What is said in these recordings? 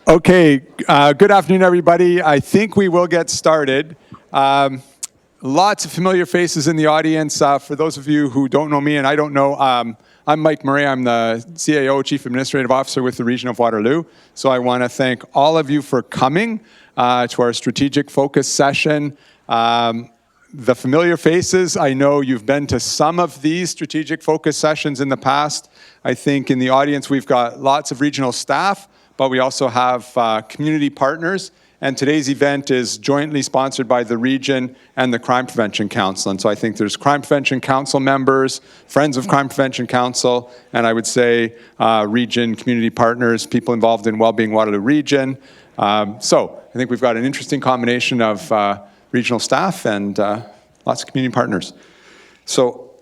Okay, good afternoon, everybody. I think we will get started. Lots of familiar faces in the audience. For those of you who don't know me and I don't know, I'm Mike Murray. I'm the CAO, Chief Administrative Officer with the region of Waterloo. So I want to thank all of you for coming to our strategic focus session. The familiar faces, I know you've been to some of these strategic focus sessions in the past. I think in the audience we've got lots of regional staff, but we also have community partners. And today's event is jointly sponsored by the region and the Crime Prevention Council. And so I think there's Crime Prevention Council members, Friends of Crime Prevention Council, and I would say region community partners, people involved in Wellbeing Waterloo Region. So I think we've got an interesting combination of regional staff and lots of community partners. So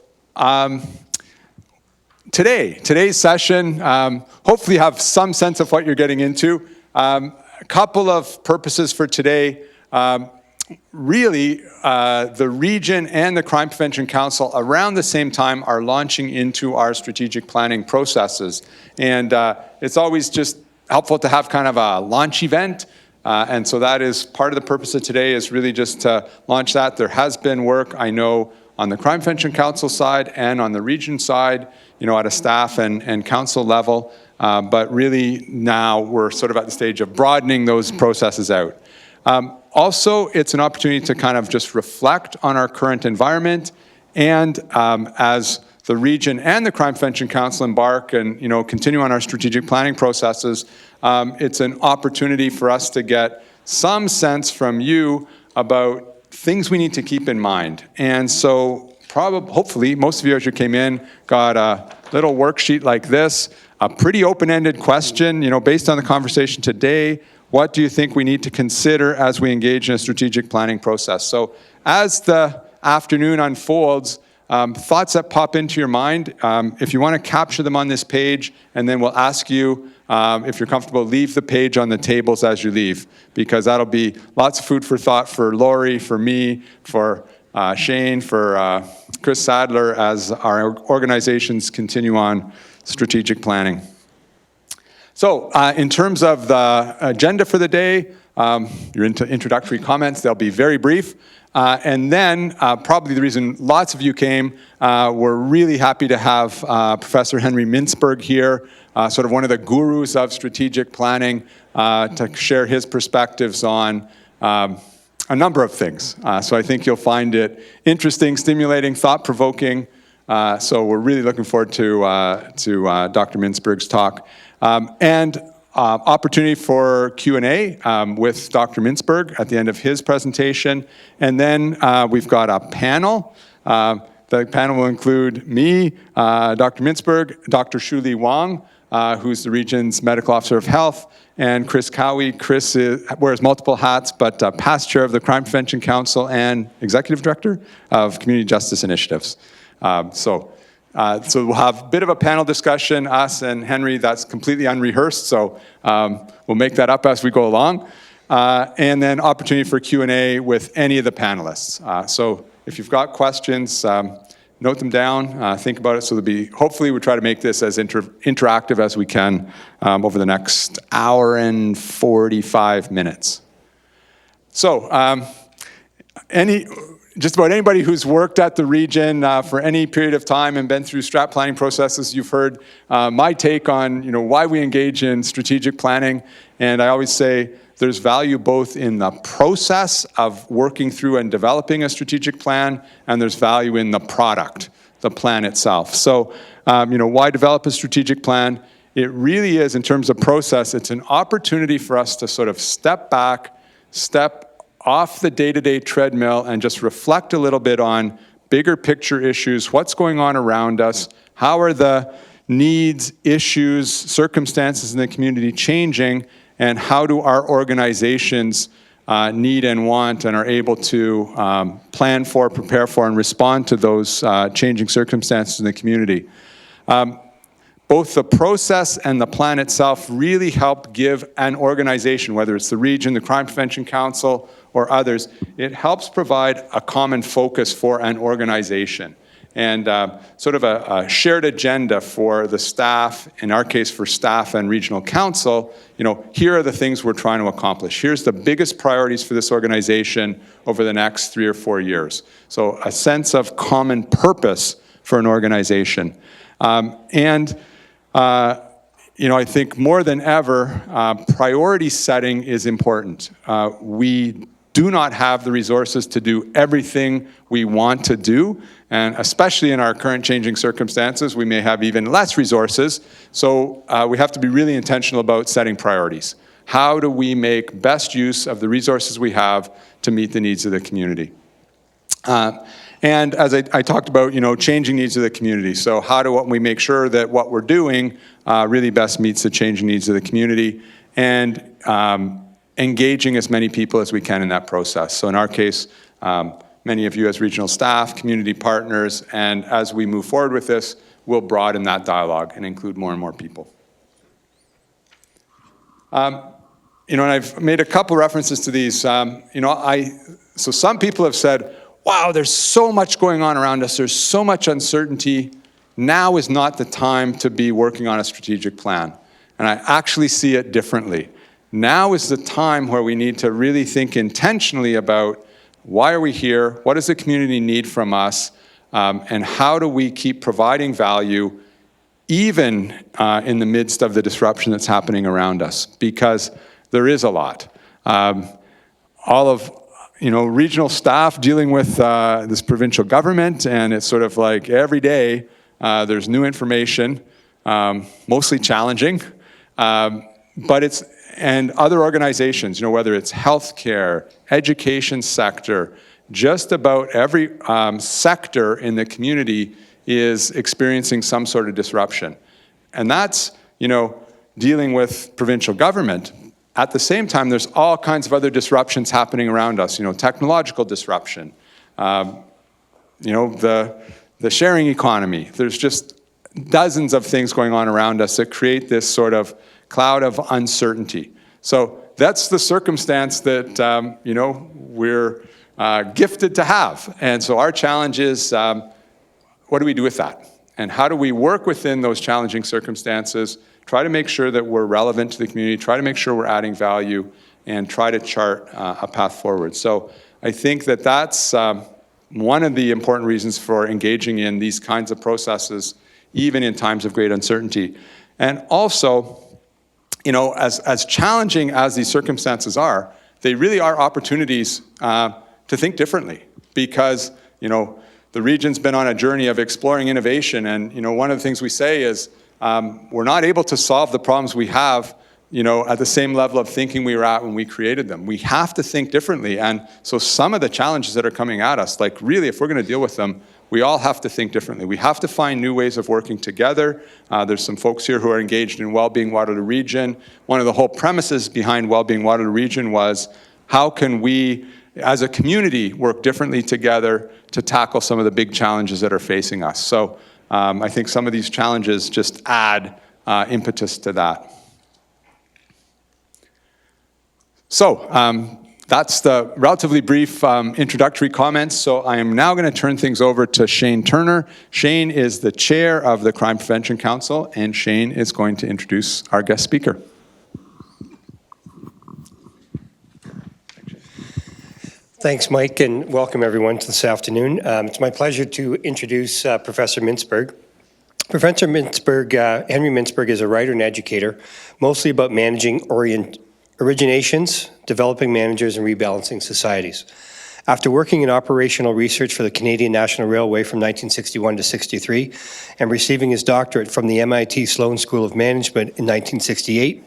today's session, hopefully you have some sense of what you're getting into. A couple of purposes for today. Really, the region and the Crime Prevention Council around the same time are launching into our strategic planning processes. And it's always just helpful to have kind of a launch event. And so that is part of the purpose of today, is really just to launch that. There has been work, I know, on the Crime Prevention Council side and on the region side, you know, at a staff and council level. But really now we're sort of at the stage of broadening those processes out. Also, it's an opportunity to kind of just reflect on our current environment, and as the region and the Crime Prevention Council embark and, you know, continue on our strategic planning processes, it's an opportunity for us to get some sense from you about things we need to keep in mind. And so hopefully, most of you as you came in got a little worksheet like this, a pretty open-ended question, you know, based on the conversation today, what do you think we need to consider as we engage in a strategic planning process? So as the afternoon unfolds, thoughts that pop into your mind, if you want to capture them on this page, and then we'll ask you, if you're comfortable, leave the page on the tables as you leave, because that'll be lots of food for thought for Lorie, for me, for Shayne, for Chris Sadler, as our organizations continue on strategic planning. So in terms of the agenda for the day, your introductory comments, they'll be very brief. And then probably the reason lots of you came, we're really happy to have Professor Henry Mintzberg here, sort of one of the gurus of strategic planning, to share his perspectives on a number of things. So I think you'll find it interesting, stimulating, thought-provoking. So we're really looking forward to Dr. Mintzberg's talk. And opportunity for Q&A with Dr. Mintzberg at the end of his presentation. And then we've got a panel. The panel will include me, Dr. Mintzberg, Dr. Hsiu-Li Wang, who's the region's medical officer of health, and Chris Cowie. Chris wears multiple hats, but past chair of the Crime Prevention Council and executive director of Community Justice Initiatives. So we'll have a bit of a panel discussion, us and Henry, that's completely unrehearsed, so we'll make that up as we go along. And then opportunity for Q&A with any of the panelists. So if you've got questions, note them down, think about it. So hopefully we'll try to make this as interactive as we can over the next hour and 45 minutes. So just about anybody who's worked at the region for any period of time and been through strat planning processes, you've heard my take on, you know, why we engage in strategic planning. And I always say there's value both in the process of working through and developing a strategic plan, and there's value in the product, the plan itself. So, you know, why develop a strategic plan? It really is, in terms of process, it's an opportunity for us to sort of step back, step off the day-to-day treadmill and just reflect a little bit on bigger picture issues, what's going on around us, how are the needs, issues, circumstances in the community changing, and how do our organizations need and want and are able to plan for, prepare for, and respond to those changing circumstances in the community. Both the process and the plan itself really help give an organization, whether it's the region, the Crime Prevention Council, or others, it helps provide a common focus for an organization. and sort of a shared agenda for the staff, in our case for staff and regional council. Here are the things we're trying to accomplish. Here's the biggest priorities for this organization over the next 3 or 4 years. So a sense of common purpose for an organization. I think more than ever, priority setting is important. We do not have the resources to do everything we want to do, and especially in our current changing circumstances, we may have even less resources. So we have to be really intentional about setting priorities. How do we make best use of the resources we have to meet the needs of the community? And as I talked about, changing needs of the community. So how do we make sure that what we're doing really best meets the changing needs of the community, and engaging as many people as we can in that process. So in our case, many of you as regional staff, community partners, and as we move forward with this, we'll broaden that dialogue and include more and more people. And I've made a couple references to these. So some people have said, wow, there's so much going on around us, there's so much uncertainty, now is not the time to be working on a strategic plan. And I actually see it differently. Now is the time where we need to really think intentionally about why are we here, what does the community need from us, and how do we keep providing value even in the midst of the disruption that's happening around us, because there is a lot. All of regional staff dealing with this provincial government, and it's sort of like every day there's new information, mostly challenging, and other organizations, whether it's healthcare, education sector, just about every sector in the community is experiencing some sort of disruption. And that's, dealing with provincial government. At the same time, there's all kinds of other disruptions happening around us, technological disruption, the sharing economy. There's just dozens of things going on around us that create this sort of cloud of uncertainty. So that's the circumstance that, we're gifted to have. And so our challenge is, what do we do with that? And how do we work within those challenging circumstances, try to make sure that we're relevant to the community, try to make sure we're adding value, and try to chart a path forward. So I think that that's one of the important reasons for engaging in these kinds of processes, even in times of great uncertainty. And also, as challenging as these circumstances are, they really are opportunities to think differently, because, the region's been on a journey of exploring innovation, and, one of the things we say is, we're not able to solve the problems we have, at the same level of thinking we were at when we created them. We have to think differently, and so some of the challenges that are coming at us, like really, if we're going to deal with them, we all have to think differently. We have to find new ways of working together. There's some folks here who are engaged in Wellbeing Waterloo Region. One of the whole premises behind Wellbeing Waterloo Region was, how can we, as a community, work differently together to tackle some of the big challenges that are facing us? So I think some of these challenges just add impetus to that. So that's the relatively brief introductory comments. So I am now going to turn things over to Shayne Turner. Shayne is the chair of the Crime Prevention Council, and Shayne is going to introduce our guest speaker. Thanks, Mike, and welcome everyone to this afternoon. It's my pleasure to introduce Professor Mintzberg. Professor Mintzberg, Henry Mintzberg, is a writer and educator, mostly about managing originations, developing managers, and rebalancing societies. After working in operational research for the Canadian National Railway from 1961 to 63, and receiving his doctorate from the MIT Sloan School of Management in 1968,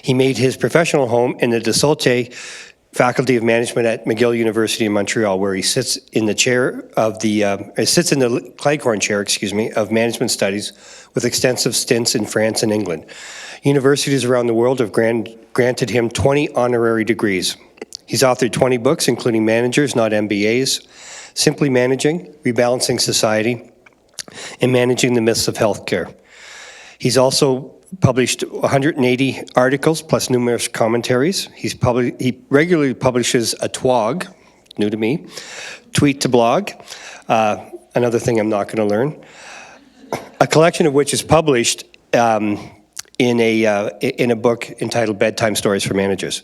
he made his professional home in the Desaultes Faculty of Management at McGill University in Montreal, where he sits in the chair of the Cleghorn Chair, of Management Studies, with extensive stints in France and England. Universities around the world have granted him 20 honorary degrees. He's authored 20 books, including Managers, Not MBAs, Simply Managing, Rebalancing Society, and Managing the Myths of Healthcare. He's also published 180 articles plus numerous commentaries. He regularly publishes a TWOG, new to me, tweet to blog, another thing I'm not going to learn, a collection of which is published in a book entitled Bedtime Stories for Managers.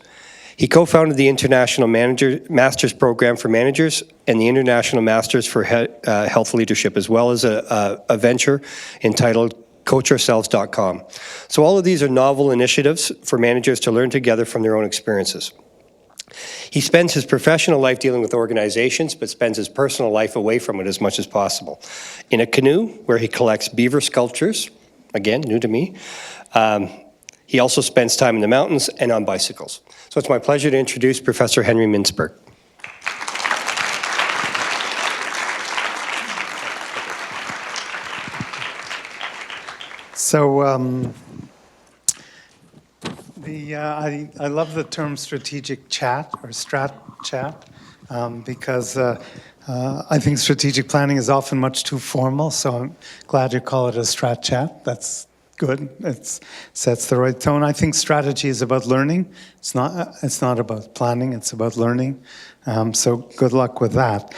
He co-founded the International Masters Program for Managers and the International Masters for Health Leadership, as well as a venture entitled CoachOurselves.com. So all of these are novel initiatives for managers to learn together from their own experiences. He spends his professional life dealing with organizations, but spends his personal life away from it as much as possible. In a canoe, where he collects beaver sculptures, again, new to me. He also spends time in the mountains and on bicycles. So it's my pleasure to introduce Professor Henry Mintzberg. So I love the term strategic chat or strat chat because I think strategic planning is often much too formal. So I'm glad you call it a strat chat. That's good. It sets the right tone. I think strategy is about learning. It's not about planning. It's about learning. So good luck with that.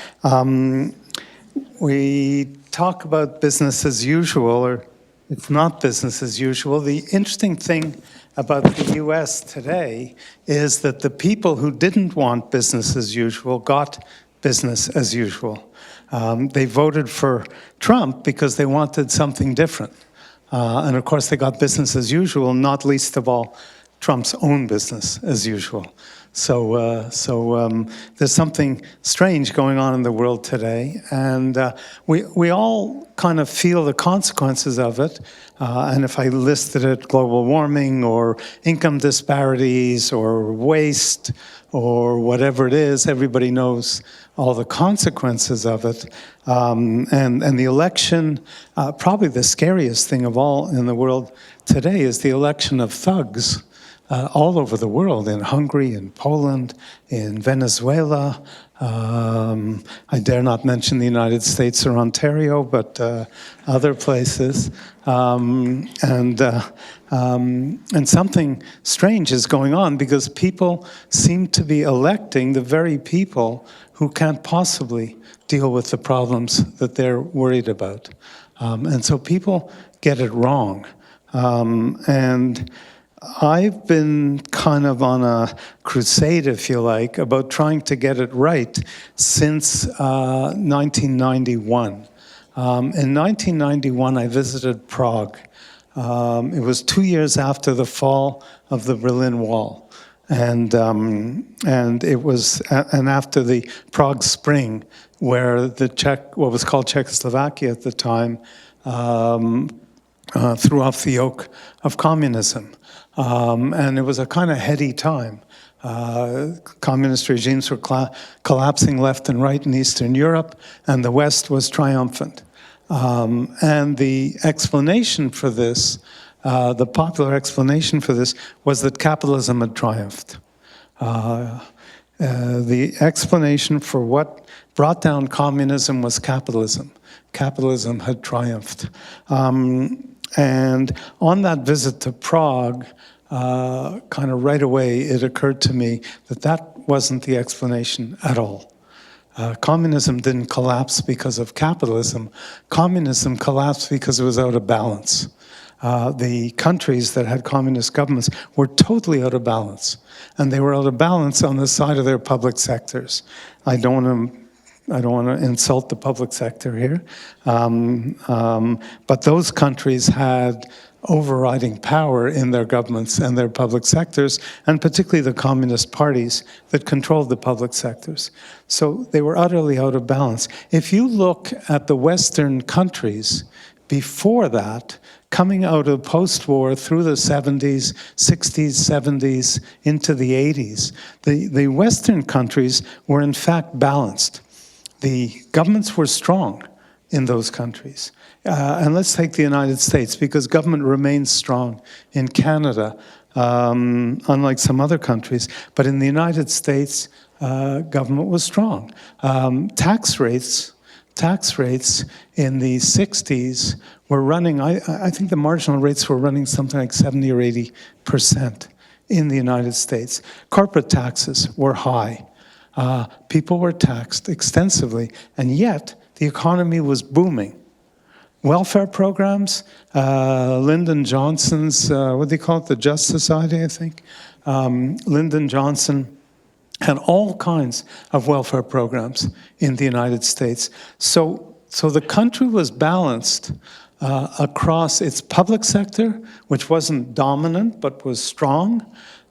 We talk about business as usual, or it's not business as usual. The interesting thing about the US today is that the people who didn't want business as usual got business as usual. They voted for Trump because they wanted something different. And of course, they got business as usual, not least of all, Trump's own business as usual. So there's something strange going on in the world today, and we all kind of feel the consequences of it. And if I listed it, global warming or income disparities or waste or whatever it is, everybody knows all the consequences of it. And the election, probably the scariest thing of all in the world today is the election of thugs. All over the world, in Hungary, in Poland, in Venezuela. I dare not mention the United States or Ontario, but other places. And something strange is going on because people seem to be electing the very people who can't possibly deal with the problems that they're worried about. And so people get it wrong. And I've been kind of on a crusade, if you like, about trying to get it right since 1991. In 1991, I visited Prague. It was 2 years after the fall of the Berlin Wall. And it was, and after the Prague Spring, where what was called Czechoslovakia at the time, threw off the yoke of communism. And it was a kind of heady time. Communist regimes were collapsing left and right in Eastern Europe, and the West was triumphant. And the explanation for this, the popular explanation for this, was that capitalism had triumphed. The explanation for what brought down communism was capitalism. Capitalism had triumphed. And on that visit to Prague, kind of right away, it occurred to me that that wasn't the explanation at all. Communism didn't collapse because of capitalism. Communism collapsed because it was out of balance. The countries that had communist governments were totally out of balance. And they were out of balance on the side of their public sectors. I don't want to insult the public sector here, but those countries had overriding power in their governments and their public sectors, and particularly the communist parties that controlled the public sectors. So they were utterly out of balance. If you look at the Western countries before that, coming out of post-war through the 70s, 60s, 70s, into the 80s, the Western countries were in fact balanced. The governments were strong in those countries. And let's take the United States, because government remains strong in Canada, unlike some other countries. But in the United States, government was strong. Tax rates in the 60s were running, I think the marginal rates were running something like 70 or 80% in the United States. Corporate taxes were high. People were taxed extensively, and yet the the economy was booming. Welfare programs, Lyndon Johnson's, what do they call it, the Just Society, I think? Lyndon Johnson had all kinds of welfare programs in the United States. So the country was balanced across its public sector, which wasn't dominant but was strong,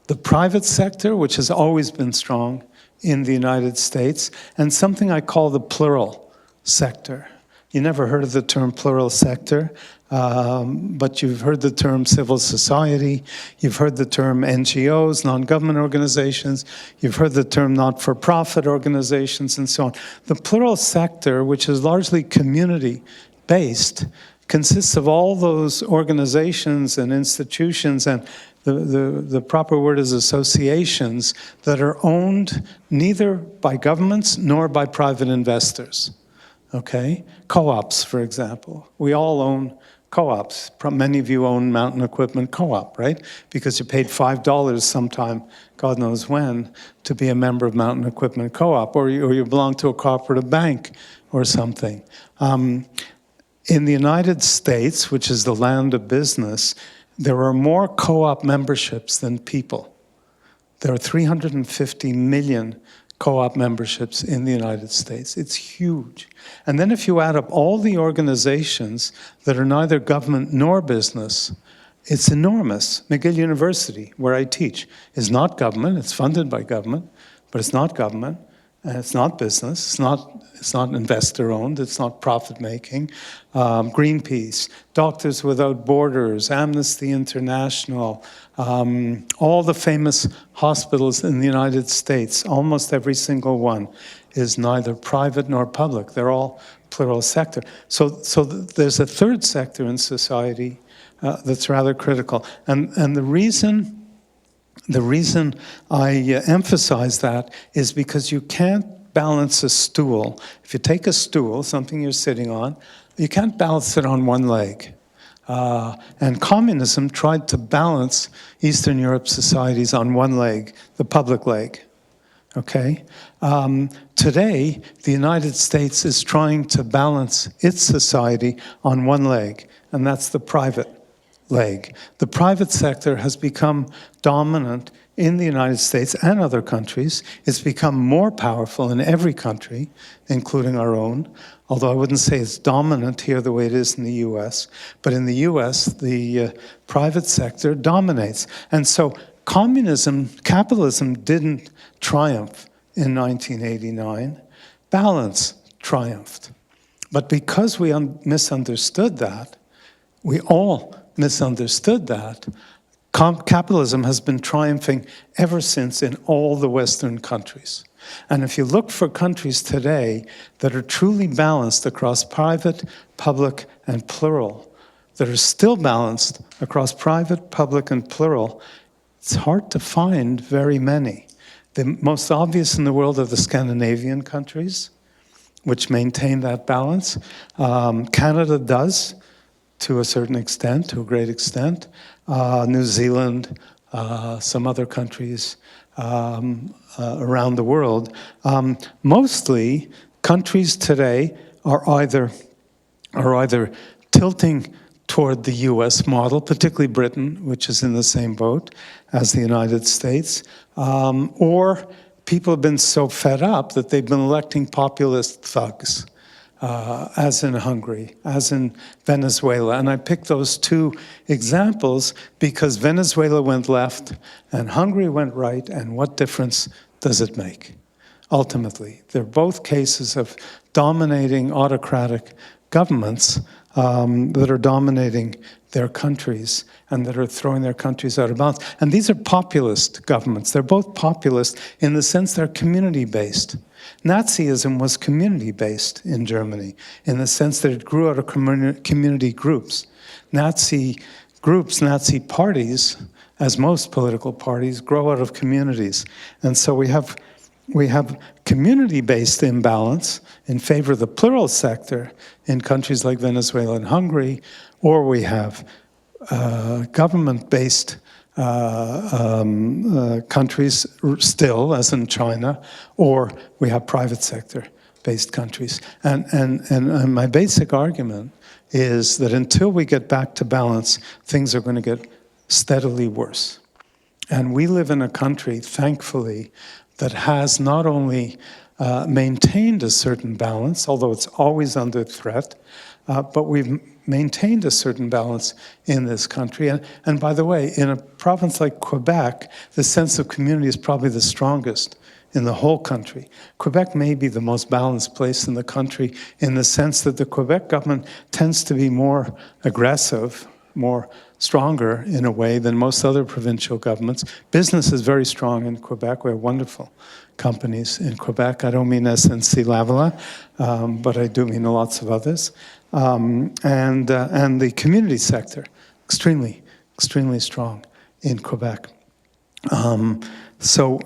the private sector, which has always been strong in the United States, and something I call the plural sector. You never heard of the term plural sector, but you've heard the term civil society, you've heard the term NGOs, non-government organizations, you've heard the term not-for-profit organizations, and so on. The plural sector, which is largely community-based, consists of all those organizations and institutions, and the proper word is associations, that are owned neither by governments nor by private investors. Okay? Co-ops, for example. We all own co-ops. Many of you own Mountain Equipment Co-op, right? Because you paid $5 sometime, God knows when, to be a member of Mountain Equipment Co-op, or you belong to a cooperative bank or something. In the United States, which is the land of business, there are more co-op memberships than people. There are 350 million co-op memberships in the United States. It's huge. And then if you add up all the organizations that are neither government nor business, it's enormous. McGill University, where I teach, is not government. It's funded by government, but it's not government. And it's not business. It's not investor-owned. It's not profit-making. Greenpeace, Doctors Without Borders, Amnesty International, all the famous hospitals in the United States, almost every single one is neither private nor public. They're all plural sector. So there's a third sector in society that's rather critical. And the reason I emphasize that is because you can't balance a stool. If you take a stool, something you're sitting on, you can't balance it on one leg. And communism tried to balance Eastern Europe societies on one leg, the public leg. Okay? Today, the United States is trying to balance its society on one leg, and that's the private leg. The private sector has become dominant in the United States and other countries. It's become more powerful in every country, including our own, although I wouldn't say it's dominant here the way it is in the US. But in the US, the private sector dominates. And so capitalism didn't triumph in 1989. Balance triumphed. But because we misunderstood that, we all misunderstood that, capitalism has been triumphing ever since in all the Western countries. And if you look for countries today that are truly balanced across private, public, and plural, that are still balanced across private, public, and plural, it's hard to find very many. The most obvious in the world are the Scandinavian countries, which maintain that balance. Canada does, to a certain extent, to a great extent. New Zealand, some other countries around the world. Mostly, countries today are either tilting toward the US model, particularly Britain, which is in the same boat as the United States, or people have been so fed up that they've been electing populist thugs. As in Hungary, as in Venezuela. And I picked those two examples because Venezuela went left and Hungary went right, and what difference does it make? Ultimately, they're both cases of dominating autocratic governments that are dominating their countries and that are throwing their countries out of bounds. And these are populist governments. They're both populist in the sense they're community-based. Nazism was community-based in Germany, in the sense that it grew out of community groups. Nazi groups, Nazi parties, as most political parties, grow out of communities. And so we have community-based imbalance in favor of the plural sector in countries like Venezuela and Hungary, or we have government-based countries still, as in China, or we have private sector based countries. And my basic argument is that until we get back to balance, things are going to get steadily worse. And we live in a country, thankfully, that has not only maintained a certain balance, although it's always under threat, but we've maintained a certain balance in this country. And by the way, in a province like Quebec, the sense of community is probably the strongest in the whole country. Quebec may be the most balanced place in the country in the sense that the Quebec government tends to be more aggressive, more stronger in a way than most other provincial governments. Business is very strong in Quebec. We have wonderful companies in Quebec. I don't mean SNC-Lavalin, but I do mean lots of others. And the community sector, extremely, extremely strong in Quebec. So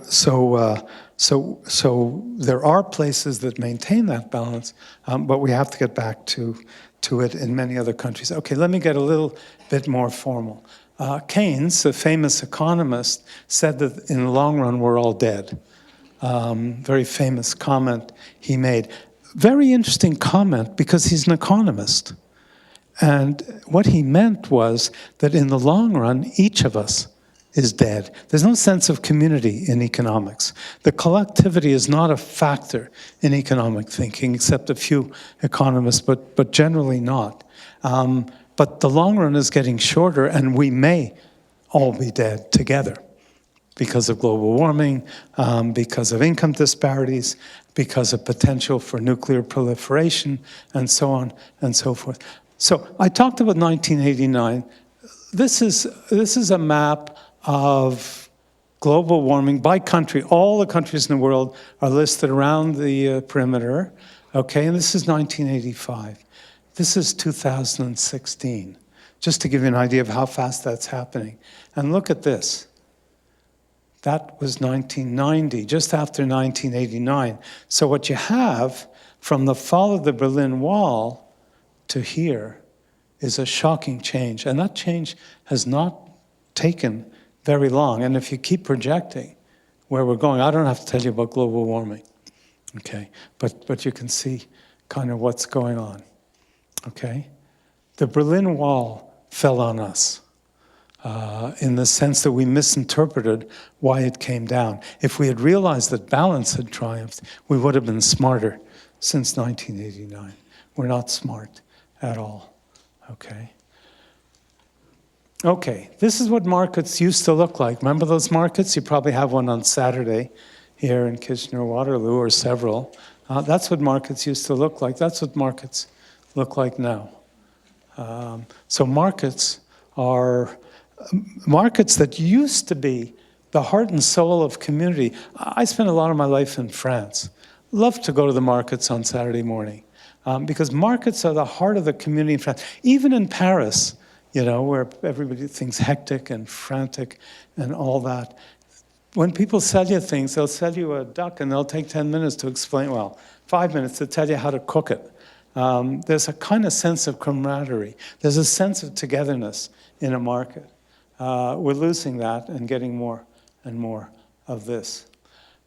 there are places that maintain that balance, but we have to get back to it in many other countries. Okay, let me get a little bit more formal. Keynes, a famous economist, said that in the long run we're all dead. Very famous comment he made. Very interesting comment because he's an economist. And what he meant was that in the long run, each of us is dead. There's no sense of community in economics. The collectivity is not a factor in economic thinking, except a few economists, but generally not. But the long run is getting shorter, and we may all be dead together because of global warming, because of income disparities, because of potential for nuclear proliferation, and so on and so forth. So I talked about 1989. This is a map of global warming by country. All the countries in the world are listed around the perimeter, okay? And this is 1985. This is 2016, just to give you an idea of how fast that's happening. And look at this. That was 1990, just after 1989. So what you have from the fall of the Berlin Wall to here is a shocking change. And that change has not taken very long. And if you keep projecting where we're going, I don't have to tell you about global warming, okay? But you can see kind of what's going on, okay? The Berlin Wall fell on us in the sense that we misinterpreted why it came down. If we had realized that balance had triumphed, we would have been smarter since 1989. We're not smart at all, okay? Okay, this is what markets used to look like. Remember those markets? You probably have one on Saturday here in Kitchener-Waterloo, or several. That's what markets used to look like. That's what markets look like now. So markets are markets that used to be the heart and soul of community. I spent a lot of my life in France. Love to go to the markets on Saturday morning because markets are the heart of the community in France. Even in Paris, you know, where everybody thinks hectic and frantic and all that. When people sell you things, they'll sell you a duck and they'll take 10 minutes to explain, well, 5 minutes to tell you how to cook it. There's a kind of sense of camaraderie. There's a sense of togetherness in a market. We're losing that and getting more and more of this.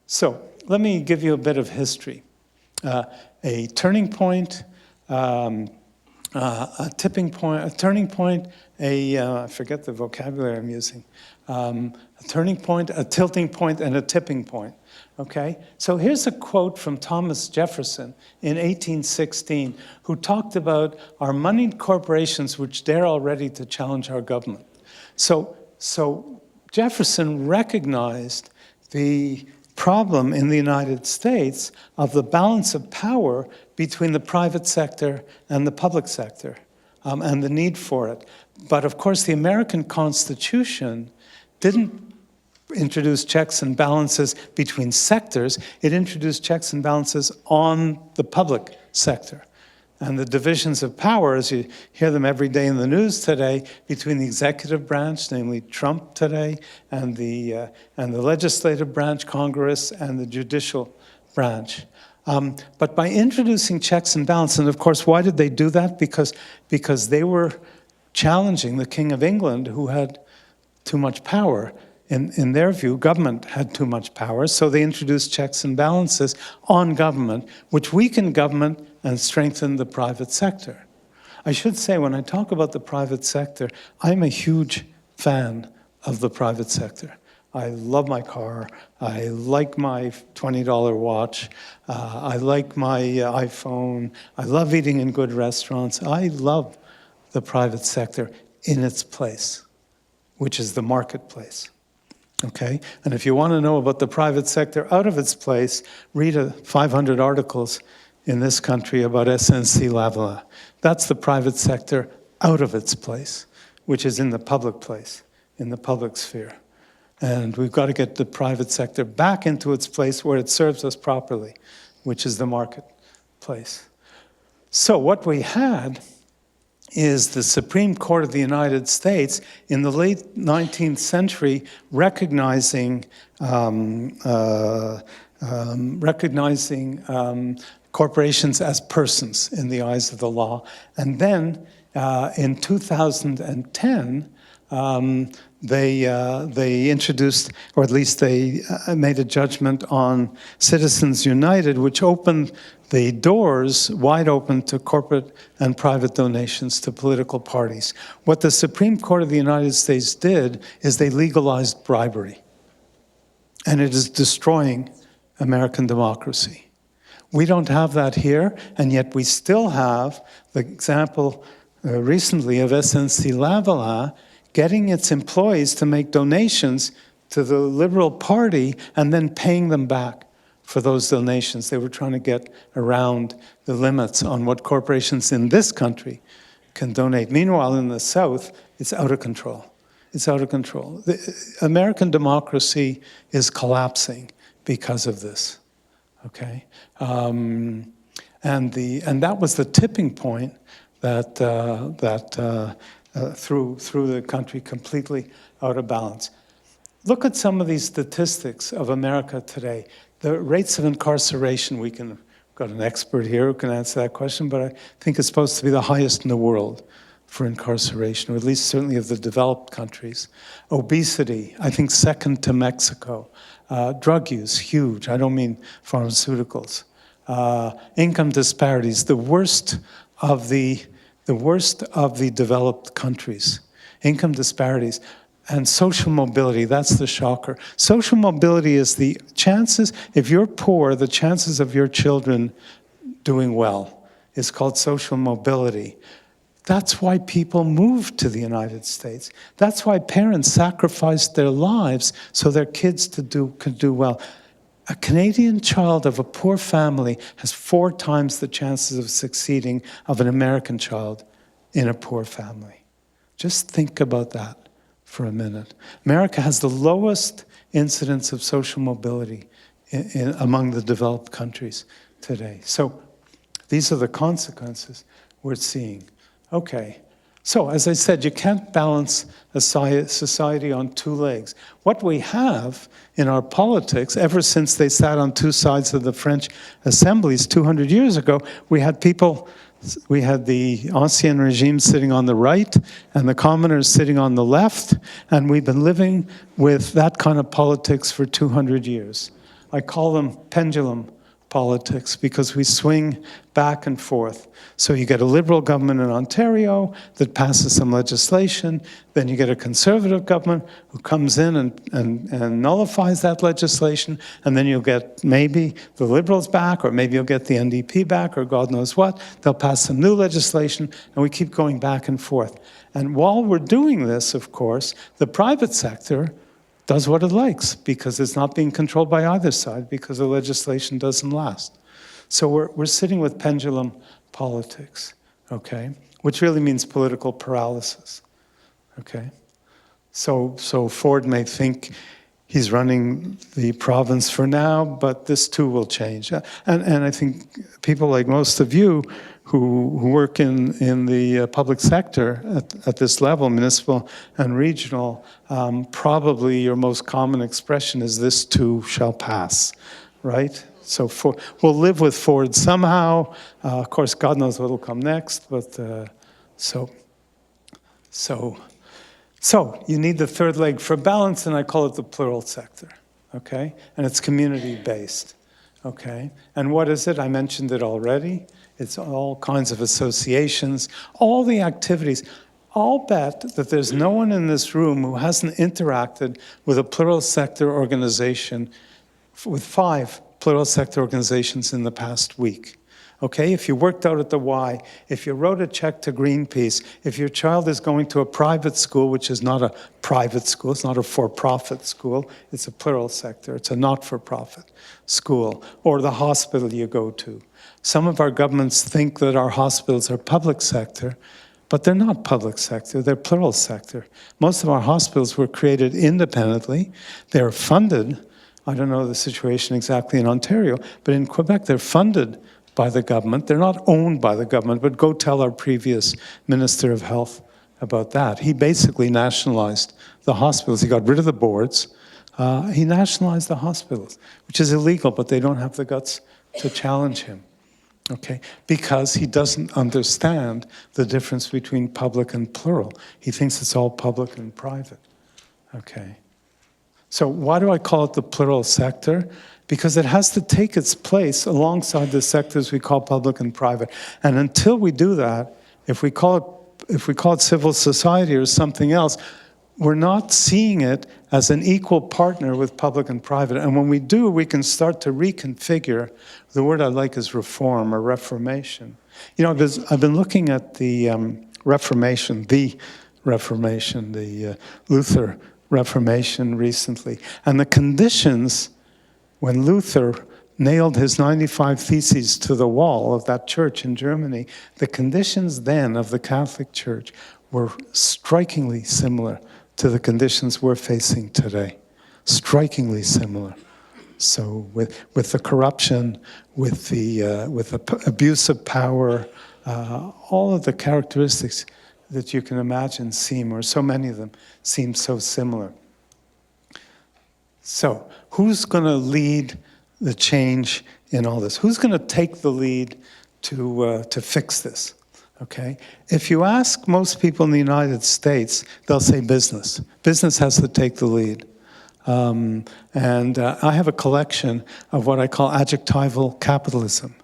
So let me give you a bit of history. A turning point, a tipping point, a turning point, I forget the vocabulary I'm using, a turning point, a tilting point, and a tipping point, okay? So here's a quote from Thomas Jefferson in 1816, who talked about our moneyed corporations which dare already to challenge our government. So Jefferson recognized the problem in the United States of the balance of power between the private sector and the public sector, and the need for it. But of course, the American Constitution didn't introduce checks and balances between sectors. It introduced checks and balances on the public sector. And the divisions of power, as you hear them every day in the news today, between the executive branch, namely Trump today, and the legislative branch, Congress, and the judicial branch. But by introducing checks and balances, and of course, why did they do that? Because they were challenging the King of England, who had too much power. in their view, government had too much power, so they introduced checks and balances on government, which weakened government and strengthened the private sector. I should say, when I talk about the private sector, I'm a huge fan of the private sector. I love my car. I like my $20 watch. I like my iPhone. I love eating in good restaurants. I love the private sector in its place, which is the marketplace. Okay? And if you want to know about the private sector out of its place, read 500 articles in this country about SNC-Lavalin. That's the private sector out of its place, which is in the public place, in the public sphere. And we've got to get the private sector back into its place where it serves us properly, which is the marketplace. So what we had is the Supreme Court of the United States in the late 19th century recognizing corporations as persons in the eyes of the law. And then in 2010, they introduced, or at least they made a judgment on Citizens United, which opened the doors wide open to corporate and private donations to political parties. What the Supreme Court of the United States did is they legalized bribery. And it is destroying American democracy. We don't have that here, and yet we still have the example recently of SNC-Lavalin getting its employees to make donations to the Liberal Party and then paying them back for those donations. They were trying to get around the limits on what corporations in this country can donate. Meanwhile, in the South, it's out of control. It's out of control. The American democracy is collapsing because of this. Okay, and that was the tipping point that threw the country completely out of balance. Look at some of these statistics of America today. The rates of incarceration, got an expert here who can answer that question, but I think it's supposed to be the highest in the world for incarceration, or at least certainly of the developed countries. Obesity, I think second to Mexico. Drug use, huge. I don't mean pharmaceuticals. Income disparities, the worst of the developed countries. Income disparities. And social mobility, that's the shocker. Social mobility is the chances, if you're poor, the chances of your children doing well is called social mobility. That's why people moved to the United States. That's why parents sacrificed their lives so their kids could do well. A Canadian child of a poor family has 4 times the chances of succeeding of an American child in a poor family. Just think about that for a minute. America has the lowest incidence of social mobility among the developed countries today. So these are the consequences we're seeing. Okay, so as I said, you can't balance a society on 2 legs. What we have in our politics, ever since they sat on 2 sides of the French assemblies 200 years ago, we had the Ancien regime sitting on the right and the commoners sitting on the left, and we've been living with that kind of politics for 200 years. I call them pendulum politics because we swing back and forth. So you get a Liberal government in Ontario that passes some legislation, then you get a Conservative government who comes in and nullifies that legislation, and then you'll get maybe the Liberals back, or maybe you'll get the NDP back, or God knows what. They'll pass some new legislation, and we keep going back and forth. And while we're doing this, of course, the private sector does what it likes because it's not being controlled by either side because the legislation doesn't last. So we're sitting with pendulum politics, okay? Which really means political paralysis, okay? So Ford may think he's running the province for now, but this too will change. And I think people like most of you who work in the public sector at this level, municipal and regional, probably your most common expression is this too shall pass, right? So we'll live with Ford somehow. Of course, God knows what will come next, but so So you need the third leg for balance, and I call it the plural sector, okay? And it's community-based, okay? And what is it? I mentioned it already. It's all kinds of associations, all the activities. I'll bet that there's no one in this room who hasn't interacted with a plural sector organization, with 5 plural sector organizations in the past week. Okay, if you worked out at the Y, if you wrote a check to Greenpeace, if your child is going to a private school, which is not a private school, it's not a for-profit school, it's a plural sector, it's a not-for-profit school, or the hospital you go to. Some of our governments think that our hospitals are public sector, but they're not public sector, they're plural sector. Most of our hospitals were created independently, they're funded, I don't know the situation exactly in Ontario, but in Quebec they're funded by the government. They're not owned by the government, but go tell our previous Minister of Health about that. He basically nationalized the hospitals. He got rid of the boards. He nationalized the hospitals, which is illegal, but they don't have the guts to challenge him, okay? Because he doesn't understand the difference between public and plural. He thinks it's all public and private, okay? So why do I call it the plural sector? Because it has to take its place alongside the sectors we call public and private. And until we do that, if we call it civil society or something else, we're not seeing it as an equal partner with public and private. And when we do, we can start to reconfigure. The word I like is reform or reformation. You know, I've been looking at the Reformation, the Luther Reformation recently, and the conditions when Luther nailed his 95 Theses to the wall of that church in Germany, the conditions then of the Catholic Church were strikingly similar to the conditions we're facing today. Strikingly similar. So with the corruption, with the abuse of power, all of the characteristics that you can imagine seem, or so many of them, seem so similar. So, who's going to lead the change in all this? Who's going to take the lead to fix this? Okay? If you ask most people in the United States, they'll say business. Business has to take the lead. I have a collection of what I call adjectival capitalism.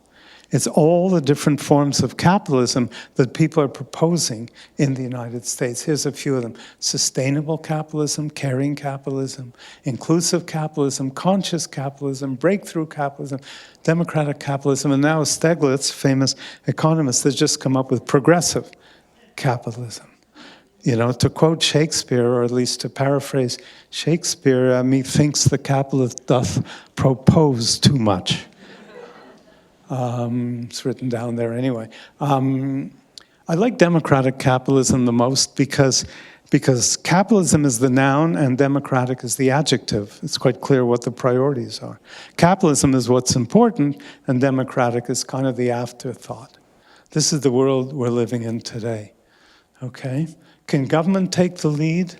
It's all the different forms of capitalism that people are proposing in the United States. Here's a few of them. Sustainable capitalism, caring capitalism, inclusive capitalism, conscious capitalism, breakthrough capitalism, democratic capitalism, and now Stiglitz, famous economist, has just come up with progressive capitalism. You know, to quote Shakespeare, or at least to paraphrase Shakespeare, methinks the capitalist doth propose too much. It's written down there anyway. I like democratic capitalism the most because capitalism is the noun and democratic is the adjective. It's quite clear what the priorities are. Capitalism is what's important, and democratic is kind of the afterthought. This is the world we're living in today. Okay? Can government take the lead?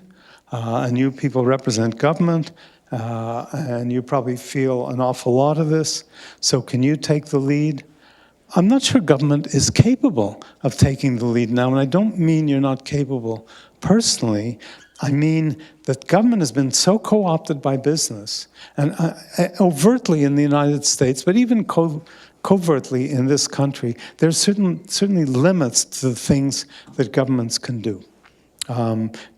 And you people represent government. And you probably feel an awful lot of this. So can you take the lead? I'm not sure government is capable of taking the lead now, and I don't mean you're not capable personally. I mean that government has been so co-opted by business, and overtly in the United States, but even covertly in this country, there's certainly limits to the things that governments can do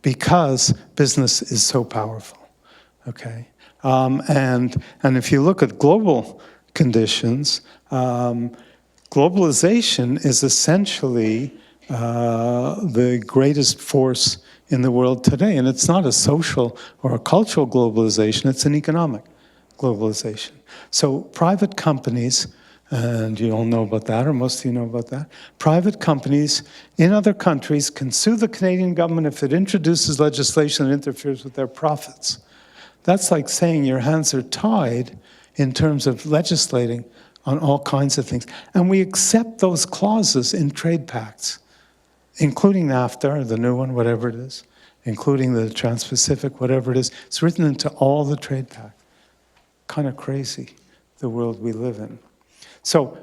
because business is so powerful. Okay, and if you look at global conditions, globalization is essentially the greatest force in the world today, and it's not a social or a cultural globalization, it's an economic globalization. So private companies, and you all know about that, or most of you know about that, private companies in other countries can sue the Canadian government if it introduces legislation that interferes with their profits. That's like saying your hands are tied in terms of legislating on all kinds of things. And we accept those clauses in trade pacts, including NAFTA, the new one, whatever it is, including the Trans-Pacific, whatever it is. It's written into all the trade pacts. Kind of crazy, the world we live in. So,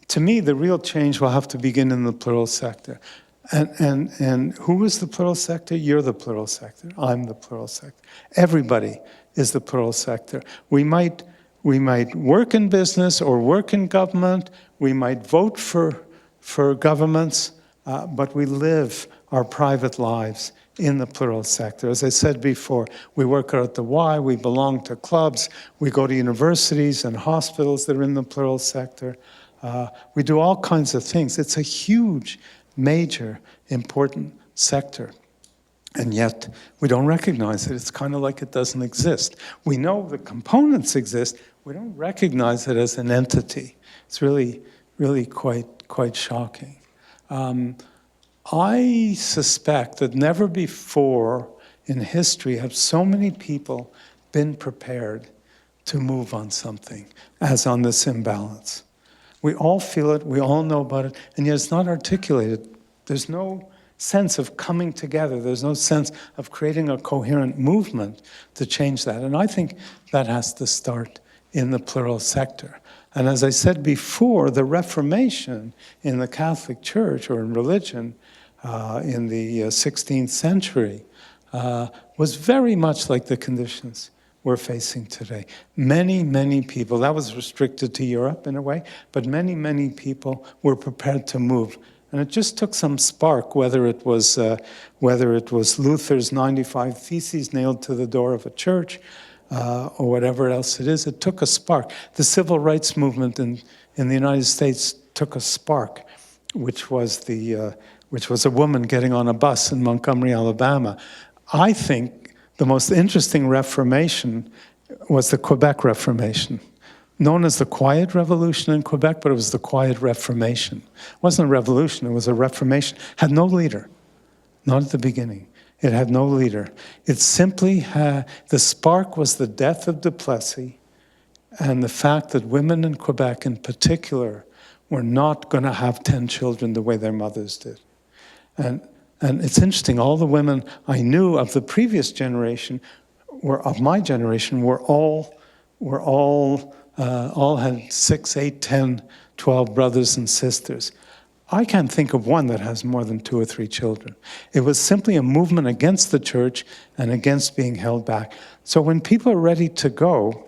to me, the real change will have to begin in the plural sector. And who is the plural sector? You're the plural sector. I'm the plural sector. Everybody is the plural sector. We might work in business or work in government. We might vote for governments, but we live our private lives in the plural sector. As I said before, we work out at the Y, we belong to clubs, we go to universities and hospitals that are in the plural sector. We do all kinds of things. It's a huge, major, important sector. And yet, we don't recognize it. It's kind of like it doesn't exist. We know the components exist. We don't recognize it as an entity. It's really, really quite shocking. I suspect that never before in history have so many people been prepared to move on something as on this imbalance. We all feel it, we all know about it, and yet it's not articulated. There's no sense of coming together. There's no sense of creating a coherent movement to change that. And I think that has to start in the plural sector. And as I said before, the Reformation in the Catholic Church or in religion in the 16th century was very much like the conditions we're facing today. Many, many people, that was restricted to Europe in a way, but many, many people were prepared to move. And it just took some spark, whether it was Luther's 95 Theses nailed to the door of a church, or whatever else it is. It took a spark. The civil rights movement in the United States took a spark, which was a woman getting on a bus in Montgomery, Alabama. I think the most interesting Reformation was the Quebec Reformation, known as the Quiet Revolution in Quebec, but it was the Quiet Reformation. It wasn't a revolution, it was a reformation. Had no leader, not at the beginning. It had no leader. It simply had, the spark was the death of Duplessis and the fact that women in Quebec in particular were not going to have 10 children the way their mothers did. And it's interesting, all the women I knew of the previous generation, of my generation, all had 6, 8, 10, 12 brothers and sisters. I can't think of one that has more than 2 or 3 children. It was simply a movement against the church and against being held back. So when people are ready to go,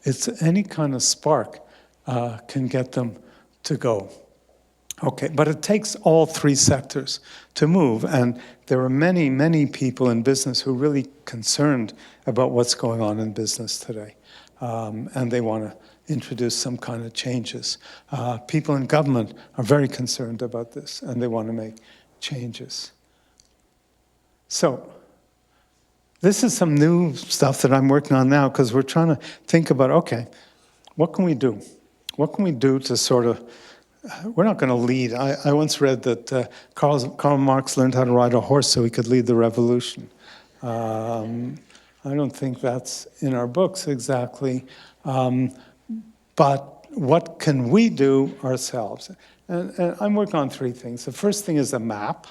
it's any kind of spark can get them to go. Okay, but it takes all 3 sectors to move, and there are many, many people in business who are really concerned about what's going on in business today, and they want to introduce some kind of changes. People in government are very concerned about this, and they want to make changes. So, this is some new stuff that I'm working on now, because we're trying to think about, okay, what can we do? What can we do to sort of, we're not going to lead. I once read that Karl Marx learned how to ride a horse so he could lead the revolution. I don't think that's in our books exactly. But what can we do ourselves? And I'm working on 3 things. The first thing is a map.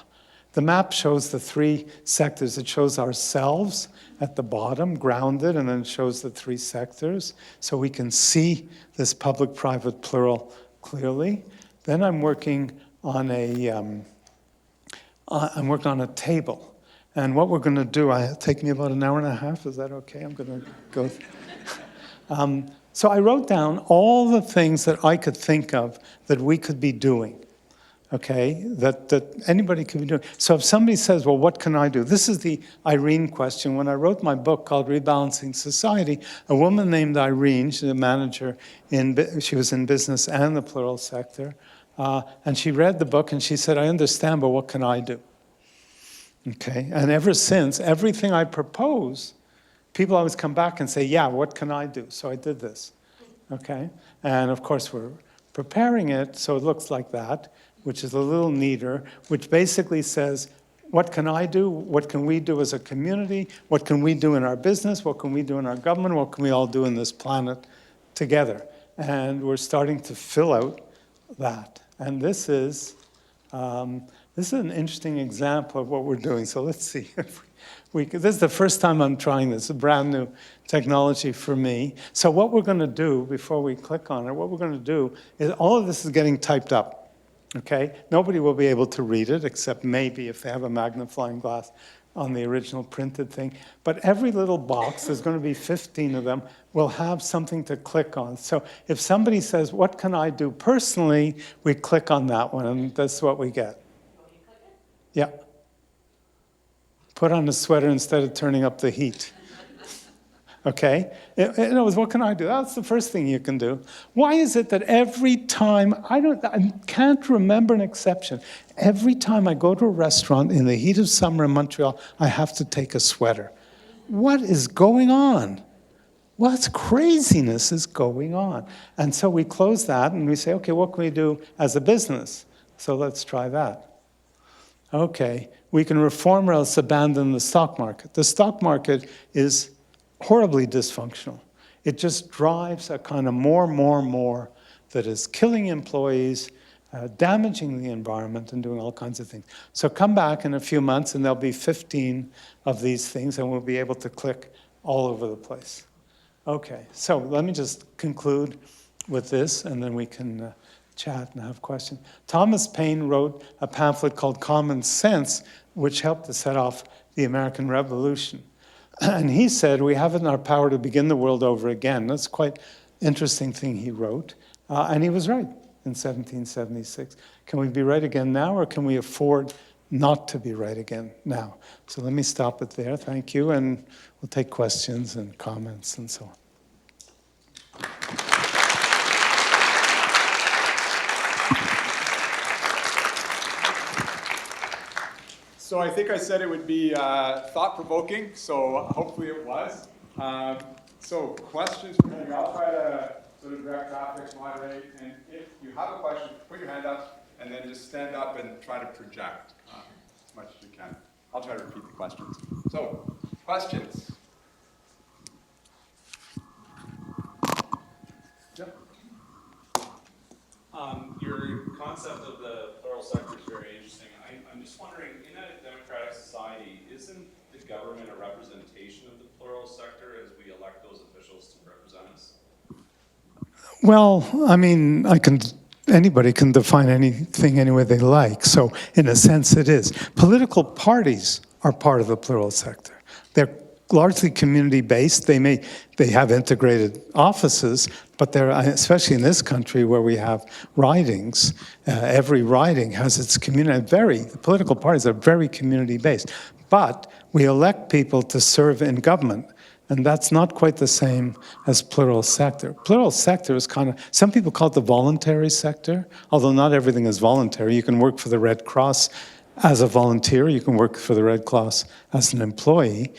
The map shows the 3 sectors. It shows ourselves at the bottom, grounded, and then it shows the 3 sectors, so we can see this public-private plural clearly. Then I'm working on a table. And what we're going to do, it'll take me about an hour and a half. Is that okay? I'm going to go. So I wrote down all the things that I could think of that we could be doing, okay, that anybody could be doing. So if somebody says, well, what can I do? This is the Irene question. When I wrote my book called Rebalancing Society, a woman named Irene, she's a manager, she was in business and the plural sector, and she read the book and she said, I understand, but what can I do? Okay, and ever since, everything I propose, people always come back and say, yeah, what can I do? So I did this, okay? And of course, we're preparing it so it looks like that, which is a little neater, which basically says, what can I do? What can we do as a community? What can we do in our business? What can we do in our government? What can we all do in this planet together? And we're starting to fill out that. And this is an interesting example of what we're doing. So let's see if this is the first time I'm trying this, a brand new technology for me. So what we're going to do, before we click on it, what we're going to do is all of this is getting typed up. Okay? Nobody will be able to read it, except maybe if they have a magnifying glass on the original printed thing. But every little box, there's going to be 15 of them, will have something to click on. So if somebody says, what can I do personally, we click on that one, and that's what we get. Yeah. Put on a sweater instead of turning up the heat. Okay? In other words, what can I do? That's the first thing you can do. Why is it that every time, I can't remember an exception, every time I go to a restaurant in the heat of summer in Montreal, I have to take a sweater? What is going on? What craziness is going on? And so we close that and we say, okay, what can we do as a business? So let's try that. Okay, we can reform or else abandon the stock market. The stock market is horribly dysfunctional. It just drives a kind of more that is killing employees, damaging the environment, and doing all kinds of things. So come back in a few months and there'll be 15 of these things and we'll be able to click all over the place. Okay, so let me just conclude with this and then we can chat and have questions. Thomas Paine wrote a pamphlet called Common Sense, which helped to set off the American Revolution. And he said, we have it in our power to begin the world over again. That's quite interesting thing he wrote. And he was right in 1776. Can we be right again now, or can we afford not to be right again now? So let me stop it there. Thank you. And we'll take questions and comments and so on. So I think I said it would be thought-provoking, so hopefully it was. So questions from you. I'll try to sort of direct topics, moderate, and if you have a question, put your hand up, and then just stand up and try to project as much as you can. I'll try to repeat the questions. So, questions? Yeah. Your concept of the plural sector is very interesting. I'm just wondering, in a democratic society, isn't the government a representation of the plural sector as we elect those officials to represent us? Well, I mean, anybody can define anything any way they like. So in a sense, it is. Political parties are part of the plural sector. They're largely community-based. They have integrated offices, but they're, especially in this country where we have ridings, every riding has its community. The political parties are very community-based. But we elect people to serve in government. And that's not quite the same as plural sector. Plural sector is kind of, some people call it the voluntary sector, although not everything is voluntary. You can work for the Red Cross as a volunteer. You can work for the Red Cross as an employee.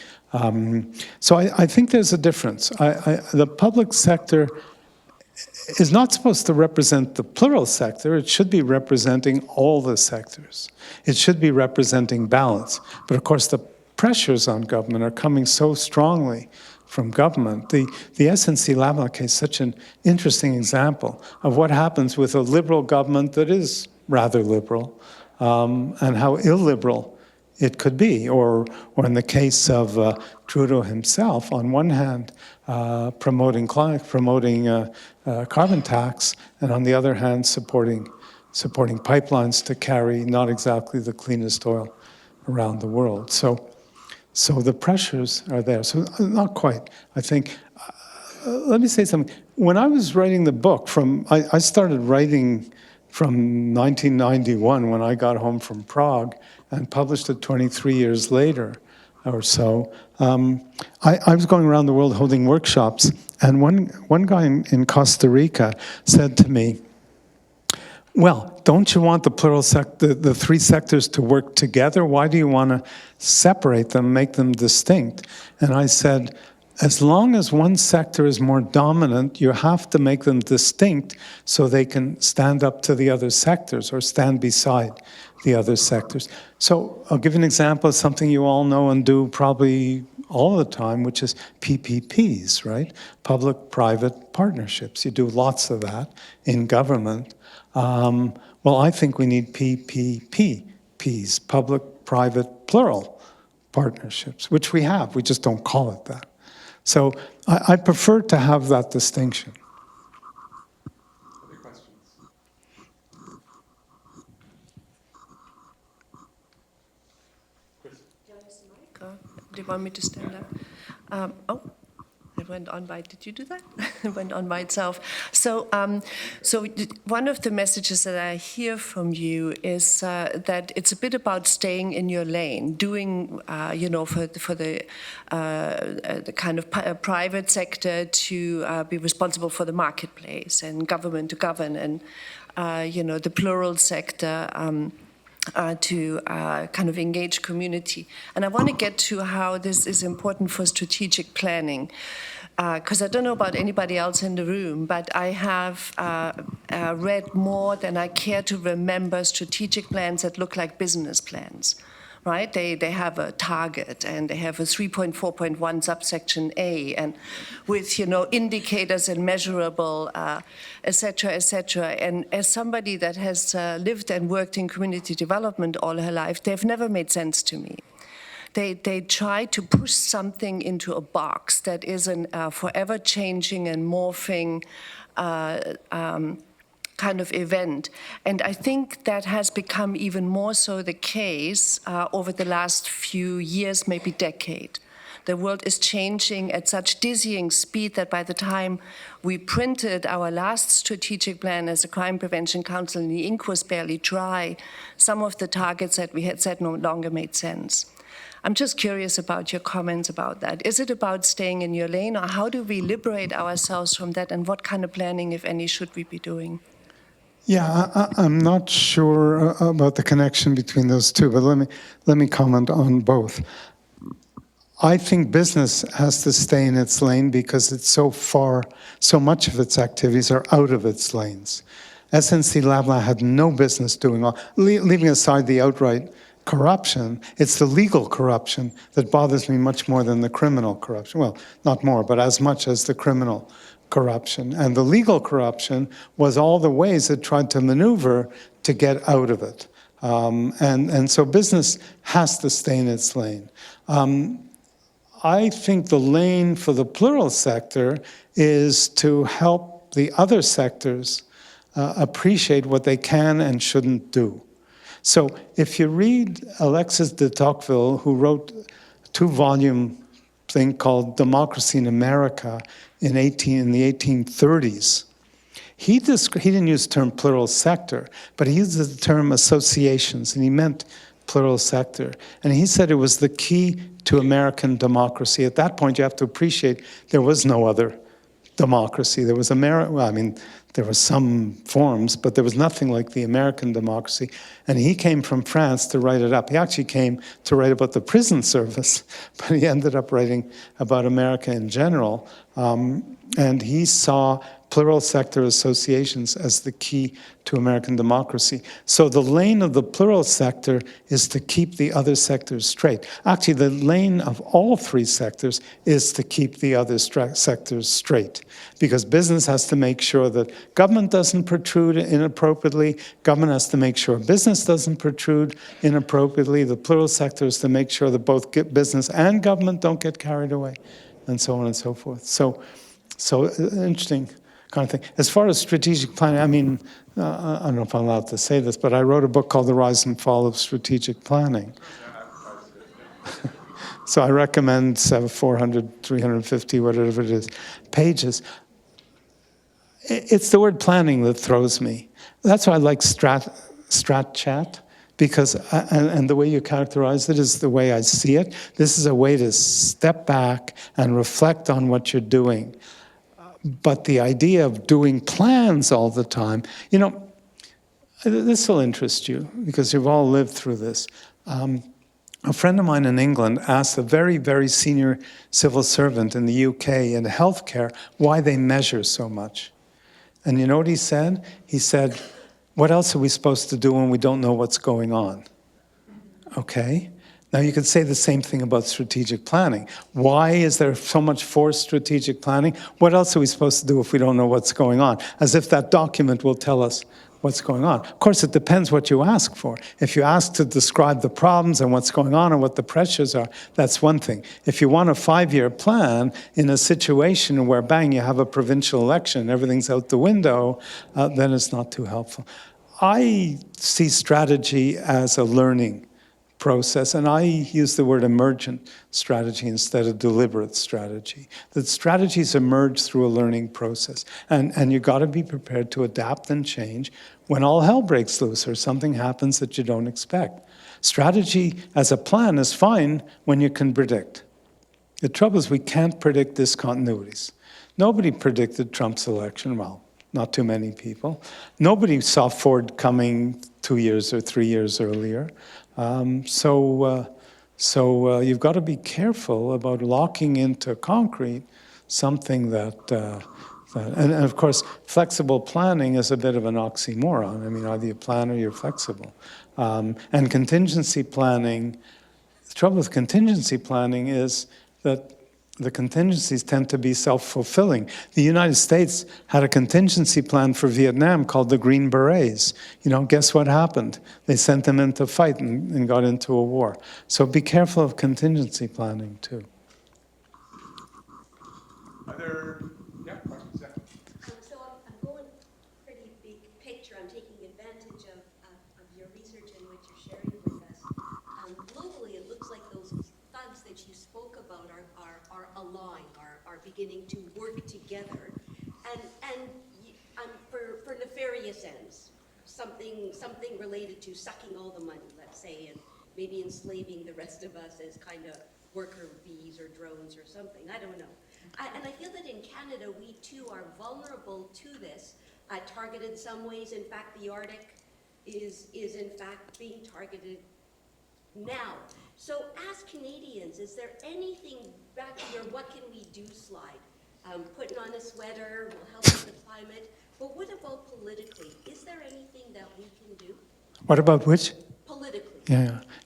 So I think there's a difference. The public sector is not supposed to represent the plural sector. It should be representing all the sectors. It should be representing balance. But of course, the pressures on government are coming so strongly from government. The SNC-Lavalin case is such an interesting example of what happens with a liberal government that is rather liberal, and how illiberal it could be. Or in the case of Trudeau himself, on one hand, promoting carbon tax, and on the other hand, supporting pipelines to carry not exactly the cleanest oil around the world. So the pressures are there. So not quite, I think. Let me say something. When I was writing the book, I started writing from 1991 when I got home from Prague and published it 23 years later or so. I was going around the world holding workshops, and one guy in Costa Rica said to me, well, don't you want the three sectors to work together? Why do you want to separate them, make them distinct? And I said, as long as one sector is more dominant, you have to make them distinct so they can stand up to the other sectors or stand beside the other sectors. So I'll give an example of something you all know and do probably all the time, which is PPPs, right? Public-private partnerships. You do lots of that in government. Well, I think we need PPPs, public-private plural partnerships, which we have. We just don't call it that. So I prefer to have that distinction. Other questions? Do you want me to stand up? Oh, it went on by. Did you do that? It went on by itself. So, one of the messages that I hear from you is that it's a bit about staying in your lane, doing, for the kind of private sector to be responsible for the marketplace and government to govern, and the plural sector. To kind of engage community. And I want to get to how this is important for strategic planning. Because I don't know about anybody else in the room, but I have read more than I care to remember strategic plans that look like business plans. Right? They have a target, and they have a 3.4.1 subsection A, and with indicators and measurable, et cetera, et cetera. And as somebody that has lived and worked in community development all her life, they've never made sense to me. They try to push something into a box that is a forever changing and morphing kind of event. And I think that has become even more so the case over the last few years, maybe decade. The world is changing at such dizzying speed that by the time we printed our last strategic plan as a crime prevention council and the ink was barely dry, some of the targets that we had set no longer made sense. I'm just curious about your comments about that. Is it about staying in your lane, or how do we liberate ourselves from that, and what kind of planning, if any, should we be doing? Yeah, I'm not sure about the connection between those two, but let me comment on both. I think business has to stay in its lane because it's so much of its activities are out of its lanes. SNC-Lavalin had no business doing all, leaving aside the outright corruption, it's the legal corruption that bothers me much more than the criminal corruption. Well, not more, but as much as the criminal corruption. And the legal corruption was all the ways it tried to maneuver to get out of it. And so business has to stay in its lane. I think the lane for the plural sector is to help the other sectors appreciate what they can and shouldn't do. So if you read Alexis de Tocqueville, who wrote a 2-volume thing called Democracy in America in the 1830s, he didn't use the term plural sector, but he used the term associations, and he meant plural sector. And he said it was the key to American democracy. At that point, you have to appreciate there was no other democracy. There was there were some forms, but there was nothing like the American democracy. And he came from France to write it up. He actually came to write about the prison service, but he ended up writing about America in general. And he saw plural sector associations as the key to American democracy. So the lane of the plural sector is to keep the other sectors straight. Actually, the lane of all three sectors is to keep the other sectors straight, because business has to make sure that government doesn't protrude inappropriately, government has to make sure business doesn't protrude inappropriately, the plural sector is to make sure that both business and government don't get carried away, and so on and so forth. So interesting kind of thing. As far as strategic planning, I don't know if I'm allowed to say this, but I wrote a book called The Rise and Fall of Strategic Planning. So I recommend 400, 350, whatever it is, pages. It's the word planning that throws me. That's why I like strat chat, because, and the way you characterize it is the way I see it. This is a way to step back and reflect on what you're doing. But the idea of doing plans all the time, this will interest you because you've all lived through this. A friend of mine in England asked a very, very senior civil servant in the UK in healthcare why they measure so much. And you know what he said? He said, what else are we supposed to do when we don't know what's going on? Okay. Now, you could say the same thing about strategic planning. Why is there so much forced strategic planning? What else are we supposed to do if we don't know what's going on? As if that document will tell us what's going on. Of course, it depends what you ask for. If you ask to describe the problems and what's going on and what the pressures are, that's one thing. If you want a 5-year plan in a situation where, bang, you have a provincial election, everything's out the window, then it's not too helpful. I see strategy as a learning process, and I use the word emergent strategy instead of deliberate strategy. That strategies emerge through a learning process, and you got to be prepared to adapt and change when all hell breaks loose or something happens that you don't expect. Strategy as a plan is fine when you can predict. The trouble is we can't predict discontinuities. Nobody predicted Trump's election, well, not too many people. Nobody saw Ford coming 2 years or 3 years earlier. So you've got to be careful about locking into concrete something that and of course, flexible planning is a bit of an oxymoron. I mean, either you plan or you're flexible. And contingency planning, the trouble with contingency planning is that the contingencies tend to be self-fulfilling. The United States had a contingency plan for Vietnam called the Green Berets. You know, guess what happened? They sent them in to fight and got into a war. So be careful of contingency planning, too. So I'm going pretty big picture. I'm taking advantage of your research and what you're sharing with us. Globally, it looks like those thugs that you spoke about are aligned, are beginning to work together, and for nefarious ends, something related to sucking all the money, let's say, and maybe enslaving the rest of us as kind of worker bees or drones or something. I don't know. And I feel that in Canada, we too are vulnerable to this, targeted in some ways. In fact, the Arctic is in fact being targeted now. So as Canadians, is there anything back to your what can we do slide? Putting on a sweater will help with the climate. But what about politically? Is there anything that we can do? What about which? Politically.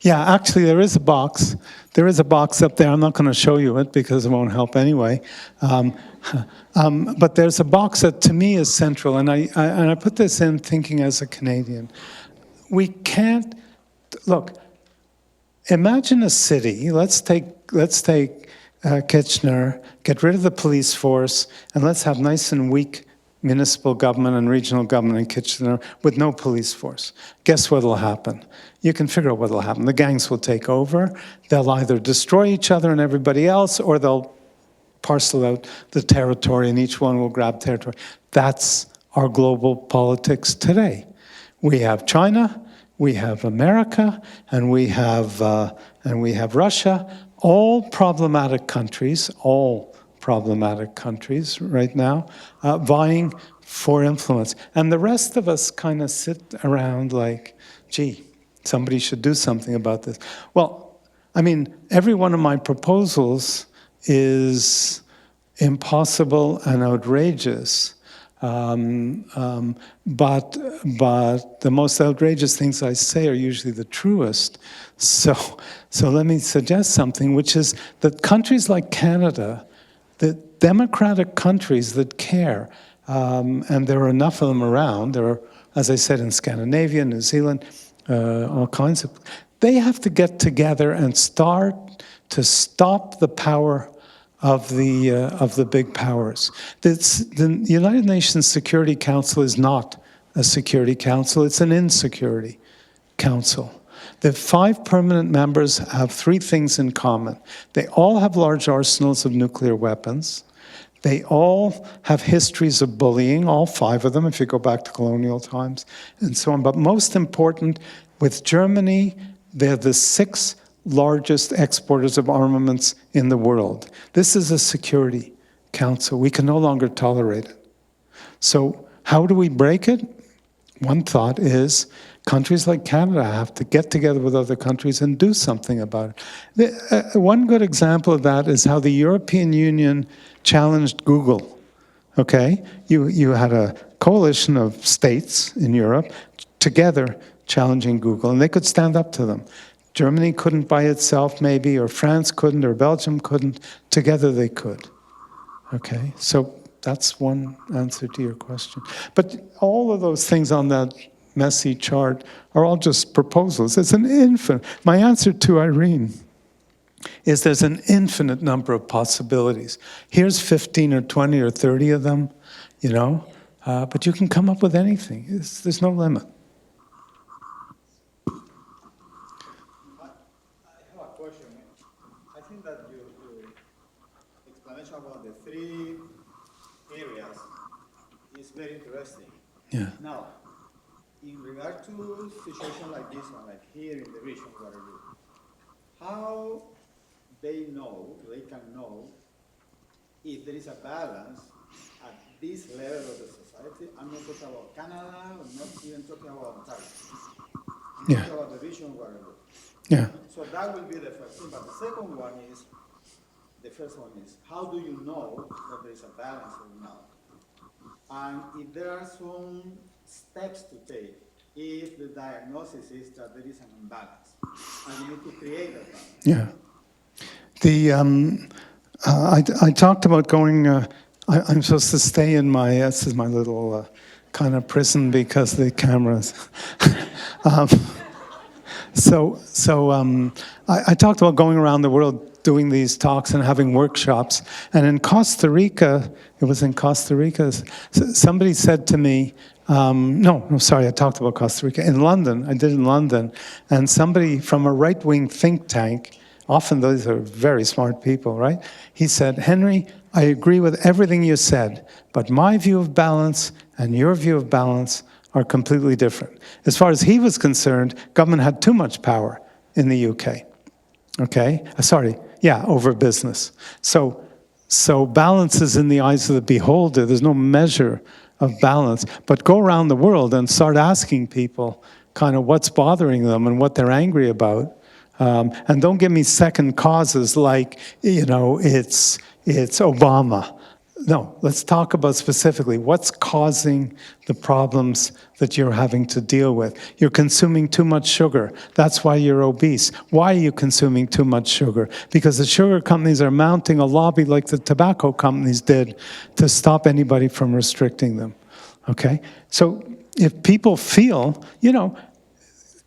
Yeah, actually there is a box. There is a box up there. I'm not going to show you it because it won't help anyway. But there's a box that to me is central, and I put this in thinking as a Canadian. We can't, look, imagine a city, let's take Kitchener, get rid of the police force, and let's have nice and weak municipal government and regional government in Kitchener with no police force. Guess what will happen? You can figure out what will happen. The gangs will take over. They'll either destroy each other and everybody else, or they'll parcel out the territory and each one will grab territory. That's our global politics today. We have China, we have America, and we have Russia, all problematic countries right now, vying for influence. And the rest of us kind of sit around like, gee, somebody should do something about this. Well, I mean, every one of my proposals is impossible and outrageous. But the most outrageous things I say are usually the truest. So let me suggest something, which is that countries like Canada, the democratic countries that care, and there are enough of them around, there are, as I said, in Scandinavia, New Zealand, all kinds of, they have to get together and start to stop the power of the big powers. The United Nations Security Council is not a security council, it's an insecurity council. The 5 permanent members have 3 things in common. They all have large arsenals of nuclear weapons. They all have histories of bullying, all 5 of them, if you go back to colonial times, and so on. But most important, with Germany, they're the 6th largest exporters of armaments in the world. This is a security council. We can no longer tolerate it. So how do we break it? One thought is countries like Canada have to get together with other countries and do something about it. One good example of that is how the European Union challenged Google. Okay? You had a coalition of states in Europe together challenging Google, and they could stand up to them. Germany couldn't by itself, maybe, or France couldn't, or Belgium couldn't. Together they could. Okay? So that's one answer to your question. But all of those things on that messy chart are all just proposals. It's an infinite. My answer to Irene is there's an infinite number of possibilities. Here's 15 or 20 or 30 of them, you know, but you can come up with anything. There's no limit. question. I think that your explanation about the three areas is very interesting. Yeah. Now, in regard to situation like this one, like here in the region, Waterloo, how they can know if there is a balance at this level of the society? I'm not talking about Canada, I'm not even talking about Ontario. I'm Yeah. talking about the region Waterloo. Yeah. So that will be the first thing. But the second one is, the first one is, how do you know that there is a balance or not? And if there are some steps to take, if the diagnosis is that there is an imbalance, and you need to create that balance. Yeah. I talked about going, I'm supposed to stay in my, this is my little kind of prison because the cameras. I talked about going around the world doing these talks and having workshops. And in Costa Rica, it was in Costa Rica, somebody said to me, sorry, I talked about Costa Rica. In London, I did in London, and somebody from a right-wing think tank, often those are very smart people, right? He said, Henry, I agree with everything you said, but my view of balance and your view of balance are completely different. As far as he was concerned, government had too much power in the UK, okay? Over business. So balance is in the eyes of the beholder. There's no measure of balance. But go around the world and start asking people kind of what's bothering them and what they're angry about. And don't give me second causes like, it's Obama. No, let's talk about specifically what's causing the problems that you're having to deal with. You're consuming too much sugar. That's why you're obese. Why are you consuming too much sugar? Because the sugar companies are mounting a lobby like the tobacco companies did to stop anybody from restricting them. Okay? So if people feel,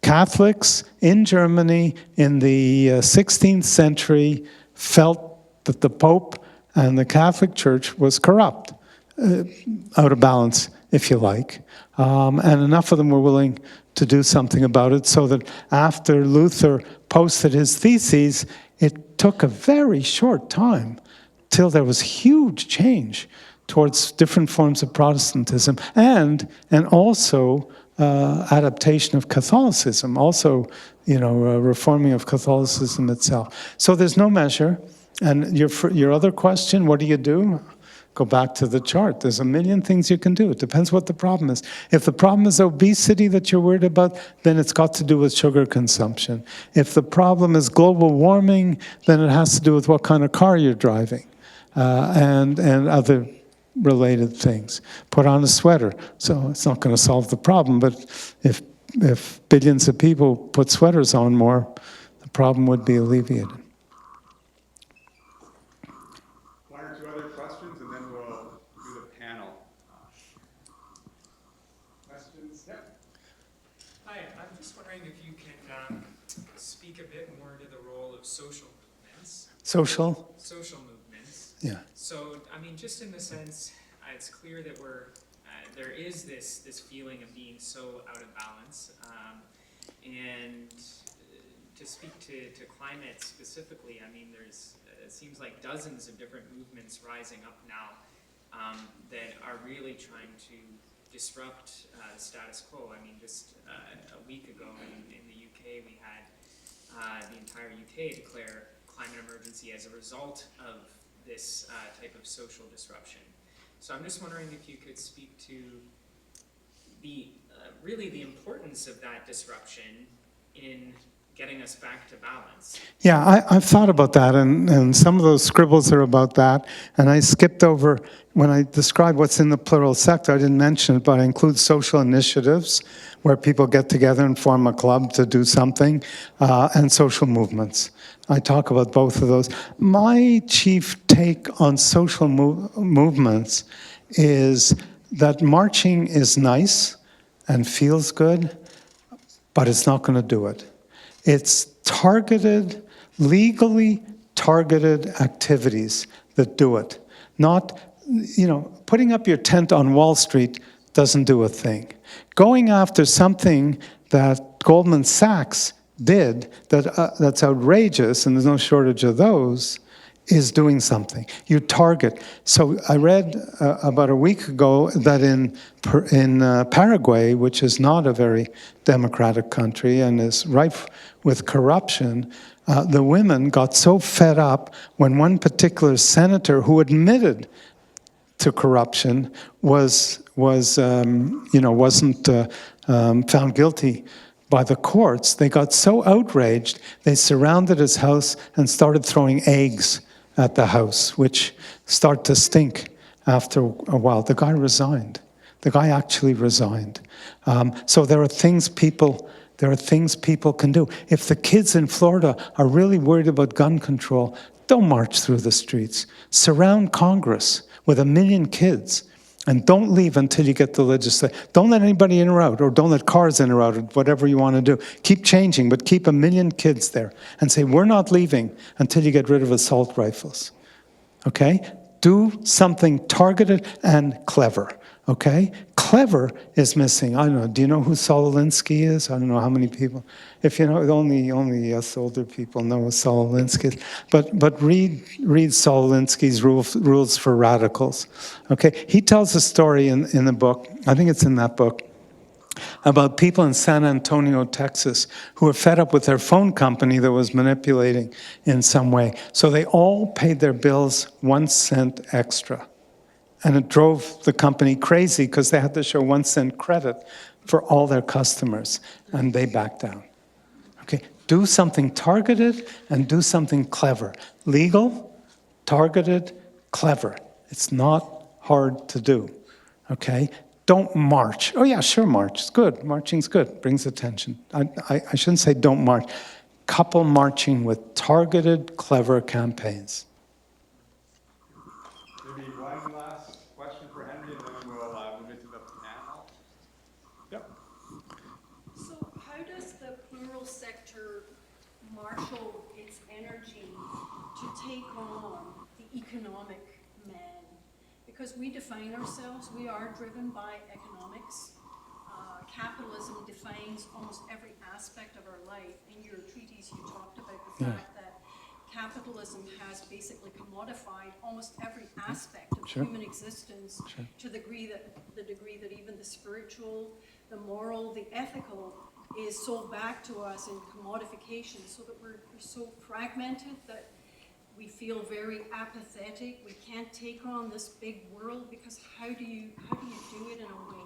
Catholics in Germany in the 16th century felt that the Pope and the Catholic Church was corrupt, out of balance, if you like. And enough of them were willing to do something about it, so that after Luther posted his theses, it took a very short time till there was huge change towards different forms of Protestantism and also adaptation of Catholicism, also, reforming of Catholicism itself. So there's no measure. And your other question, what do you do? Go back to the chart. There's a million things you can do. It depends what the problem is. If the problem is obesity that you're worried about, then it's got to do with sugar consumption. If the problem is global warming, then it has to do with what kind of car you're driving, and other related things. Put on a sweater. So it's not going to solve the problem, but if billions of people put sweaters on more, the problem would be alleviated. Social movements. Yeah. So, just in the sense, it's clear that there is this feeling of being so out of balance, and to speak to climate specifically, it seems like dozens of different movements rising up now that are really trying to disrupt the status quo. Just a week ago in the UK, we had the entire UK declare climate emergency as a result of this type of social disruption. So I'm just wondering if you could speak to the importance of that disruption in getting us back to balance. Yeah, I've thought about that, and some of those scribbles are about that, and I skipped over, when I described what's in the plural sector, I didn't mention it, but I include social initiatives, where people get together and form a club to do something, and social movements. I talk about both of those. My chief take on social movements is that marching is nice and feels good, but it's not going to do it. It's targeted, legally targeted activities that do it. Not, putting up your tent on Wall Street doesn't do a thing. Going after something that Goldman Sachs did that's outrageous, and there's no shortage of those, is doing something. You target. So I read about a week ago that in Paraguay, which is not a very democratic country and is rife with corruption, the women got so fed up when one particular senator who admitted to corruption wasn't found guilty by the courts. They got so outraged, they surrounded his house and started throwing eggs at the house, which start to stink after a while. The guy resigned. The guy actually resigned. So there are things people can do. If the kids in Florida are really worried about gun control, don't march through the streets. Surround Congress with 1 million kids. And don't leave until you get the legislation. Don't let anybody in or out, or don't let cars in or out, or whatever you want to do. Keep changing, but keep 1 million kids there. And say, we're not leaving until you get rid of assault rifles. Okay? Do something targeted and clever. Okay? Clever is missing. I don't know. Do you know who Saul Alinsky is? I don't know how many people. If you know, only us older people know who Saul Alinsky is. But read Saul Alinsky's Rules for Radicals. Okay? He tells a story in the book, I think it's in that book, about people in San Antonio, Texas, who were fed up with their phone company that was manipulating in some way. So they all paid their bills 1 cent extra. And it drove the company crazy because they had to show 1 cent credit for all their customers, and they backed down. Okay, do something targeted and do something clever. Legal, targeted, clever. It's not hard to do. Okay, don't march. Oh yeah, sure, march. It's good. Marching's good. Brings attention. I shouldn't say don't march. Couple marching with targeted, clever campaigns. Marshal its energy to take on the economic man, because we define ourselves, we are driven by economics. Capitalism defines almost every aspect of our life. In your treatise you talked about the fact that capitalism has basically commodified almost every aspect of human existence to the degree that even the spiritual, the moral, the ethical is sold back to us in commodification, so that we're so fragmented that we feel very apathetic. We can't take on this big world, because how do you do it in a way?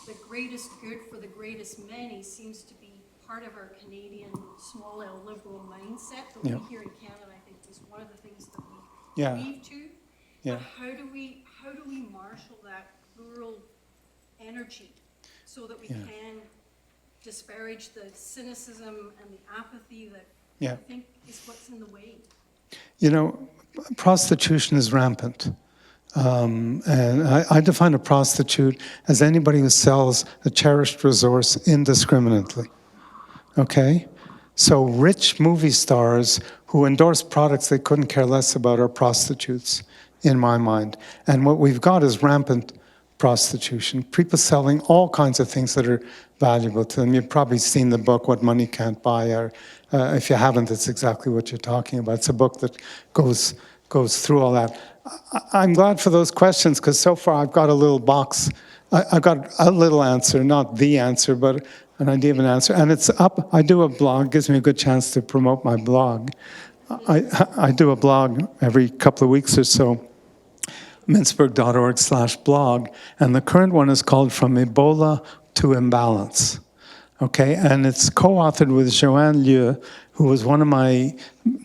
The greatest good for the greatest many seems to be part of our Canadian small L liberal mindset that we here in Canada, I think, is one of the things that we cleave to. But how do we marshal that plural energy so that we can disparage the cynicism and the apathy that I think is what's in the way? You know, prostitution is rampant. And I define a prostitute as anybody who sells a cherished resource indiscriminately. Okay? So rich movie stars who endorse products they couldn't care less about are prostitutes, in my mind. And what we've got is rampant prostitution. People selling all kinds of things that are valuable to them. You've probably seen the book, What Money Can't Buy, or if you haven't, it's exactly what you're talking about. It's a book that goes through all that. I'm glad for those questions, because so far I've got a little box. I've got a little answer, not the answer, but an idea of an answer. And it's up. I do a blog, gives me a good chance to promote my blog. I do a blog every couple of weeks or so, mintzberg.org/blog, and the current one is called From Ebola to Imbalance. Okay, and it's co-authored with Joanne Lieu, who was one of my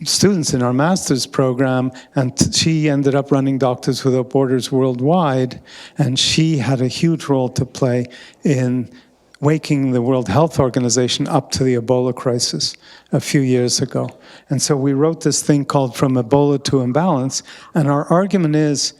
students in our master's program, and she ended up running Doctors Without Borders worldwide, and she had a huge role to play in waking the World Health Organization up to the Ebola crisis a few years ago. And so we wrote this thing called From Ebola to Imbalance, and our argument is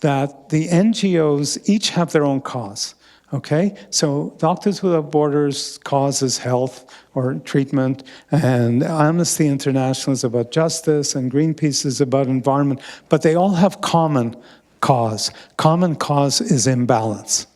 that the NGOs each have their own cause. Okay, so Doctors Without Borders cause is health or treatment, and Amnesty International is about justice, and Greenpeace is about environment, but they all have common cause. Common cause is imbalance.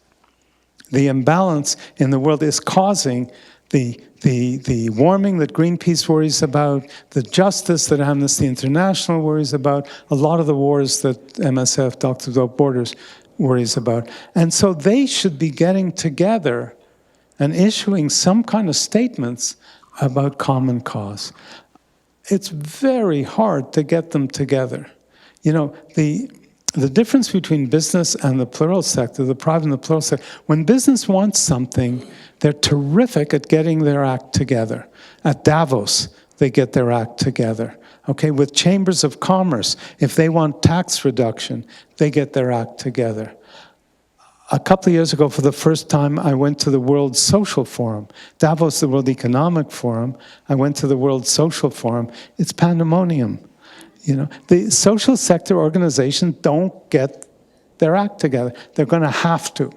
The imbalance in the world is causing the warming that Greenpeace worries about, the justice that Amnesty International worries about, a lot of the wars that MSF, Doctors Without Borders, worries about. And so they should be getting together and issuing some kind of statements about common cause. It's very hard to get them together. You know, the difference between business and the plural sector, the private and the plural sector, when business wants something, they're terrific at getting their act together. At Davos, they get their act together. Okay, with chambers of commerce, if they want tax reduction, they get their act together. A couple of years ago, for the first time, I went to the World Social Forum. Davos, the World Economic Forum. I went to the World Social Forum. It's pandemonium. You know, the social sector organizations don't get their act together. They're going to have to.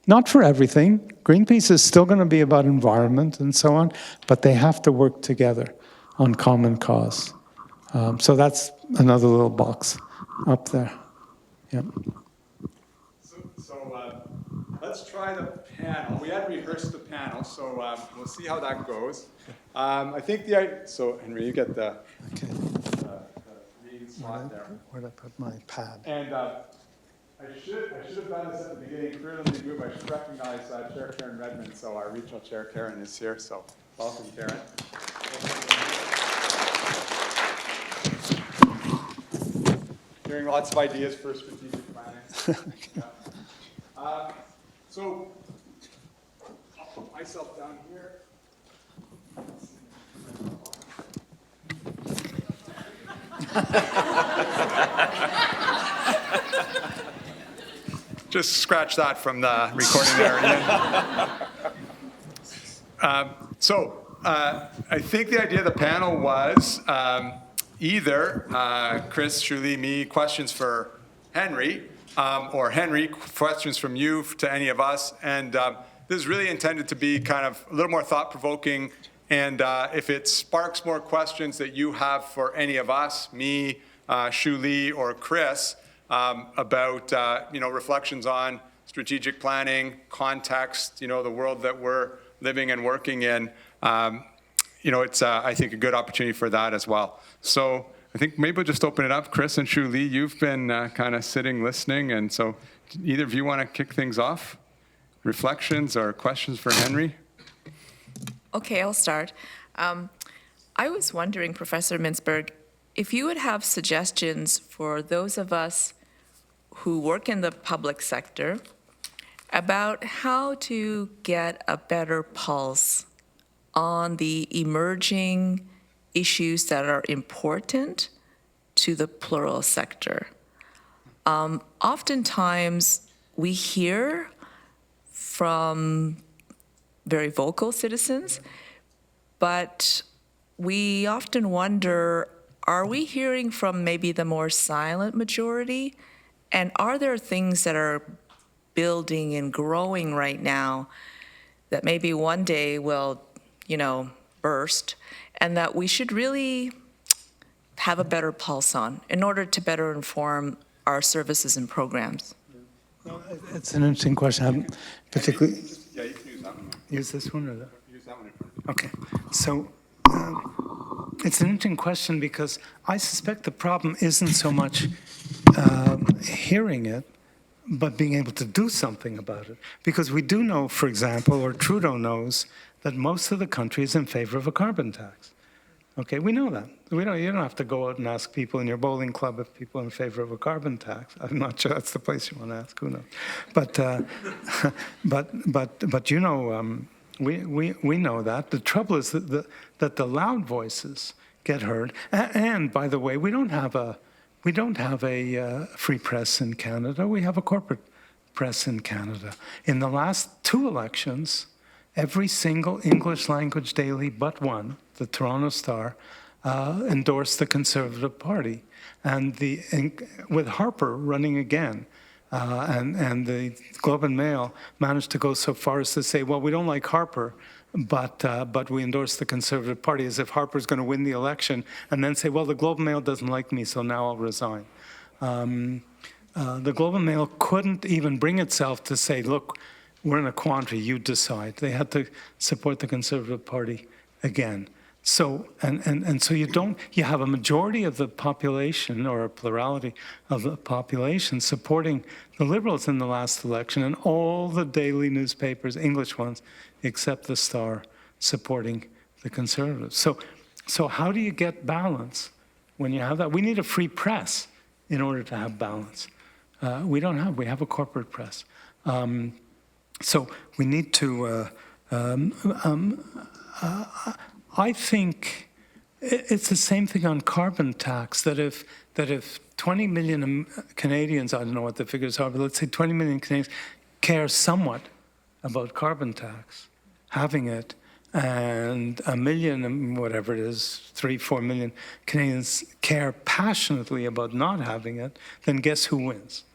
Not for everything. Greenpeace is still going to be about environment and so on, but they have to work together on common cause. So that's another little box up there. Yeah. So let's try the panel. We hadn't rehearsed the panel, so we'll see how that goes. I think so Henry, you get the reading slot there. Where'd I put my pad? And I should have done this at the beginning. Clearly, move. I should recognize Chair Karen Redmond. So our regional chair Karen is here. So welcome, Karen. Hearing lots of ideas for strategic planning. Yeah. So I'll put myself down here. Just scratch that from the recording there. I think the idea of the panel was either Chris, Hsiu-Li, me, questions for Henry, or Henry, questions from you to any of us. And this is really intended to be kind of a little more thought-provoking. And if it sparks more questions that you have for any of us, me, Hsiu-Li, or Chris, about reflections on strategic planning, context, the world that we're living and working in, it's I think a good opportunity for that as well. So I think maybe we'll just open it up. Chris and Hsiu-Li, you've been kind of sitting, listening, and so either of you want to kick things off? Reflections or questions for Henry? Okay, I'll start. I was wondering, Professor Mintzberg, if you would have suggestions for those of us who work in the public sector about how to get a better pulse on the emerging issues that are important to the plural sector. Oftentimes, we hear from very vocal citizens, but we often wonder, are we hearing from maybe the more silent majority? And are there things that are building and growing right now that maybe one day will, burst, and that we should really have a better pulse on in order to better inform our services and programs? Well, it's an interesting question. Particularly, Yeah, you can use that one. use this one or that? Use that one. Okay, so it's an interesting question because I suspect the problem isn't so much hearing it, but being able to do something about it. Because we do know, for example, or Trudeau knows, that most of the country is in favor of a carbon tax. Okay, we know that. You don't have to go out and ask people in your bowling club if people are in favor of a carbon tax. I'm not sure that's the place you want to ask. Who knows? But we know that. The trouble is that the loud voices get heard. And by the way, we don't have a free press in Canada. We have a corporate press in Canada. In the last 2 elections, every single English language daily but one, the Toronto Star, endorsed the Conservative Party, and with Harper running again, and the Globe and Mail managed to go so far as to say, well, we don't like Harper, but we endorse the Conservative Party, as if Harper's going to win the election, and then say, well, the Globe and Mail doesn't like me, so now I'll resign. The Globe and Mail couldn't even bring itself to say, look, we're in a quandary, you decide. They had to support the Conservative Party again. So, and so you have a majority of the population, or a plurality of the population, supporting the Liberals in the last election, and all the daily newspapers, English ones, except the Star, supporting the Conservatives. So how do you get balance when you have that? We need a free press in order to have balance. We have a corporate press. So we need to, I think it's the same thing on carbon tax, that if 20 million Canadians, I don't know what the figures are, but let's say 20 million Canadians care somewhat about carbon tax, having it, and a million, whatever it is, 3-4 million Canadians care passionately about not having it, then guess who wins?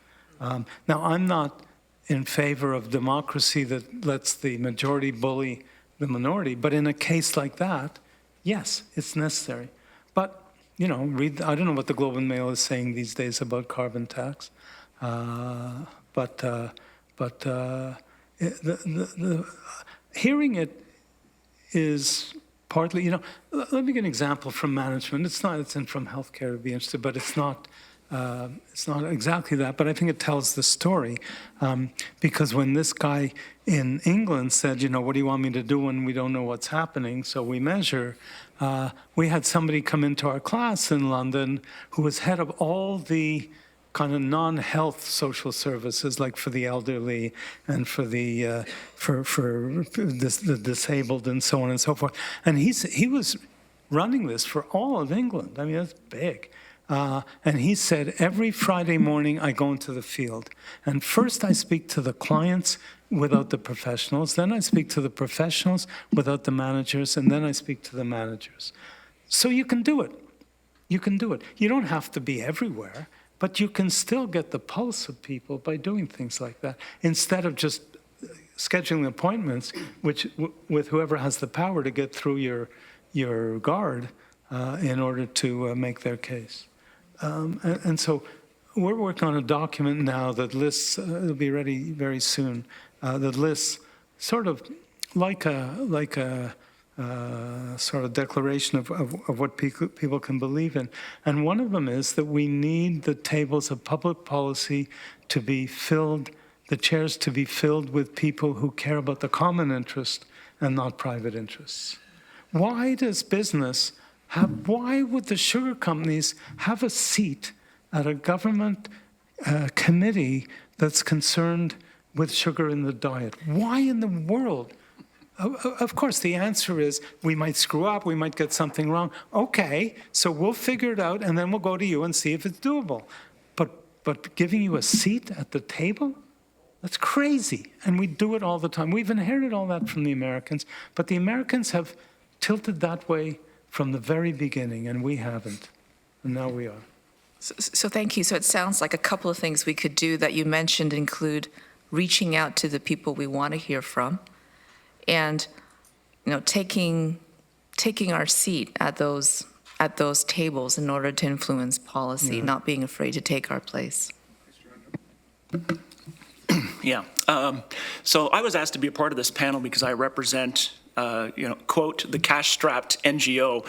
Now, I'm not in favor of democracy that lets the majority bully the minority, but in a case like that, yes, it's necessary. But, I don't know what the Globe and Mail is saying these days about carbon tax, but hearing it is partly, let me give an example from management. It's in from healthcare, would be interested, but it's not exactly that, but I think it tells the story. Because when this guy in England said, what do you want me to do when we don't know what's happening, so we measure, we had somebody come into our class in London who was head of all the kind of non-health social services, like for the elderly and for the disabled and so on and so forth. And he was running this for all of England. I mean, that's big. And he said, every Friday morning I go into the field. And first I speak to the clients without the professionals. Then I speak to the professionals without the managers. And then I speak to the managers. So you can do it. You can do it. You don't have to be everywhere, but you can still get the pulse of people by doing things like that, instead of just scheduling appointments with whoever has the power to get through your guard in order to make their case. And so we're working on a document now that lists, it'll be ready very soon, that lists sort of like a sort of declaration of what people can believe in. And one of them is that we need the tables of public policy to be filled, the chairs to be filled with people who care about the common interest and not private interests. Why does business why would the sugar companies have a seat at a government committee that's concerned with sugar in the diet? Why in the world? Of course, the answer is we might screw up, we might get something wrong. Okay, so we'll figure it out, and then we'll go to you and see if it's doable. But giving you a seat at the table? That's crazy, and we do it all the time. We've inherited all that from the Americans, but the Americans have tilted that way from the very beginning, and we haven't, and now we are. So thank you. So it sounds like a couple of things we could do that you mentioned include reaching out to the people we want to hear from, and taking our seat at those tables in order to influence policy, not being afraid to take our place. Yeah. So I was asked to be a part of this panel because I represent quote, the cash-strapped NGO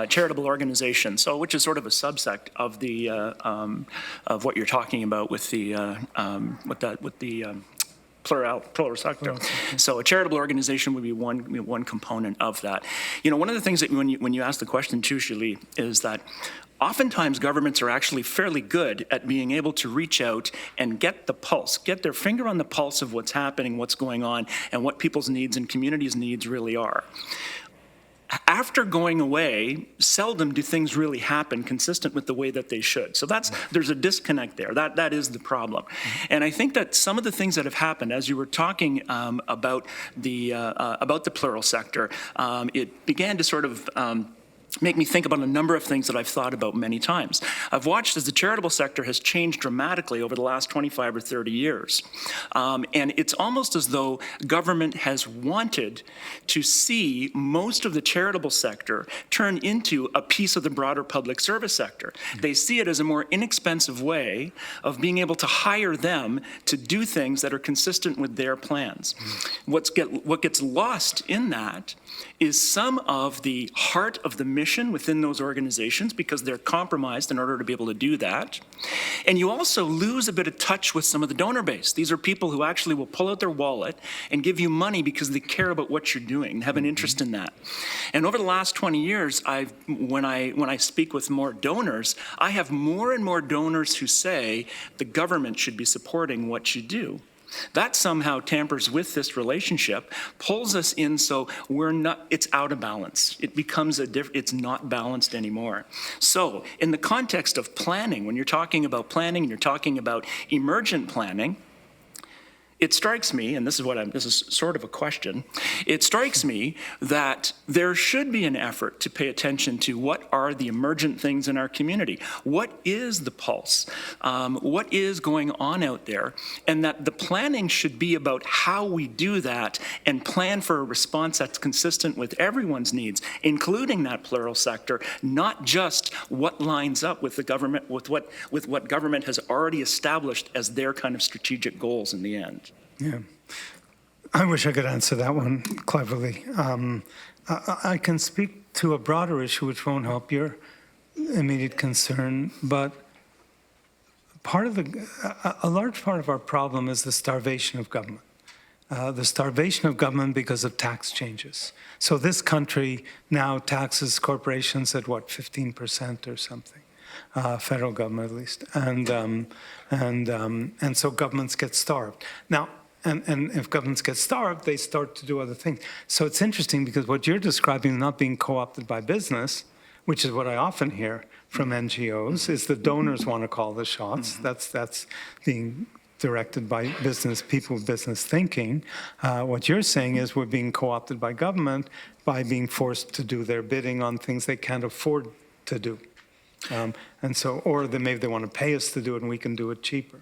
charitable organization, so which is sort of a subsect of the of what you're talking about with the plural sector. So a charitable organization would be one component of that. One of the things that when you ask the question too, Hsiu-Li, is that oftentimes governments are actually fairly good at being able to reach out and get the pulse, get their finger on the pulse of what's happening, what's going on, and what people's needs and communities' needs really are. After going away, seldom do things really happen consistent with the way that they should. So there's a disconnect there. That is the problem. And I think that some of the things that have happened, as you were talking about the plural sector, it began to sort of make me think about a number of things that I've thought about many times. I've watched as the charitable sector has changed dramatically over the last 25 or 30 years. And it's almost as though government has wanted to see most of the charitable sector turn into a piece of the broader public service sector. They see it as a more inexpensive way of being able to hire them to do things that are consistent with their plans. What gets lost in that is some of the heart of the mission within those organizations because they're compromised in order to be able to do that. And you also lose a bit of touch with some of the donor base. These are people who actually will pull out their wallet and give you money because they care about what you're doing, have an interest in that. And over the last 20 years, when I speak with more donors, I have more and more donors who say the government should be supporting what you do. That somehow tampers with this relationship, pulls us in so it's out of balance. It becomes it's not balanced anymore. So in the context of planning, when you're talking about planning and you're talking about emergent planning, it strikes me, and this is sort of a question, it strikes me that there should be an effort to pay attention to what are the emergent things in our community. What is the pulse? What is going on out there? And that the planning should be about how we do that and plan for a response that's consistent with everyone's needs, including that plural sector, not just what lines up with the government, with what government has already established as their kind of strategic goals in the end. Yeah. I wish I could answer that one cleverly. I can speak to a broader issue which won't help your immediate concern, but a large part of our problem is the starvation of government. The starvation of government because of tax changes. So this country now taxes corporations at 15% or something. Federal government at least, and so governments get starved. Now, and if governments get starved, they start to do other things. So it's interesting because what you're describing, not being co-opted by business, which is what I often hear from NGOs, is the donors want to call the shots. That's being directed by business people with business thinking. What you're saying is we're being co-opted by government by being forced to do their bidding on things they can't afford to do. And so, or maybe they want to pay us to do it and we can do it cheaper.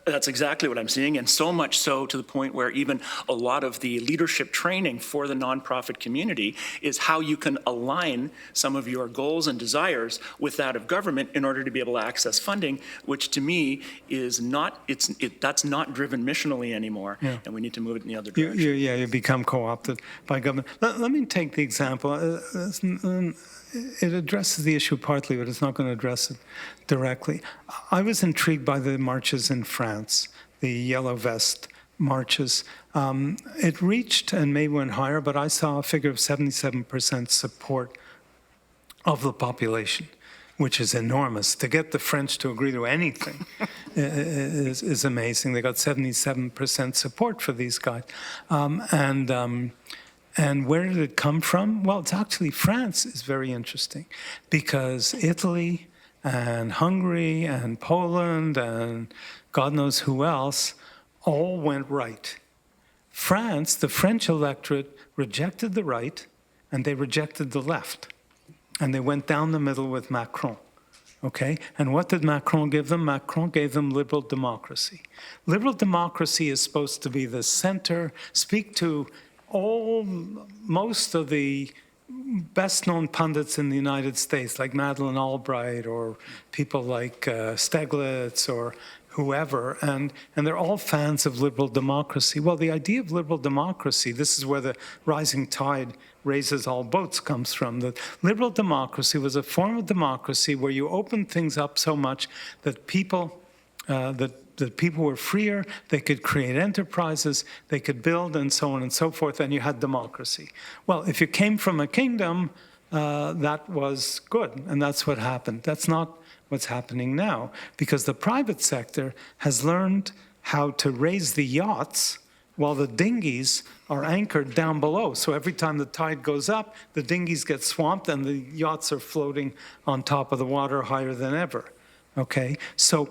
That's exactly what I'm seeing, and so much so to the point where even a lot of the leadership training for the nonprofit community is how you can align some of your goals and desires with that of government in order to be able to access funding, which to me is not, that's not driven missionally anymore, and we need to move it in the other direction. You become co-opted by government. Let me take the example. It addresses the issue partly, but it's not going to address it directly. I was intrigued by the marches in France, the Yellow Vest marches. It reached and maybe went higher, but I saw a figure of 77% support of the population, which is enormous. To get the French to agree to anything is amazing. They got 77% support for these guys. And where did it come from? Well, it's actually France is very interesting because Italy and Hungary and Poland and God knows who else all went right. France, the French electorate rejected the right and they rejected the left. And they went down the middle with Macron. Okay, and what did Macron give them? Macron gave them liberal democracy. Liberal democracy is supposed to be the center, speak to most of the best-known pundits in the United States, like Madeleine Albright or people like Stiglitz or whoever, and they're all fans of liberal democracy. Well, the idea of liberal democracy, this is where the rising tide raises all boats comes from. That liberal democracy was a form of democracy where you opened things up so much that people that people were freer, they could create enterprises, they could build, and so on and so forth, and you had democracy. Well, if you came from a kingdom, that was good, and that's what happened. That's not what's happening now, because the private sector has learned how to raise the yachts while the dinghies are anchored down below. So every time the tide goes up, the dinghies get swamped, and the yachts are floating on top of the water higher than ever, okay? So,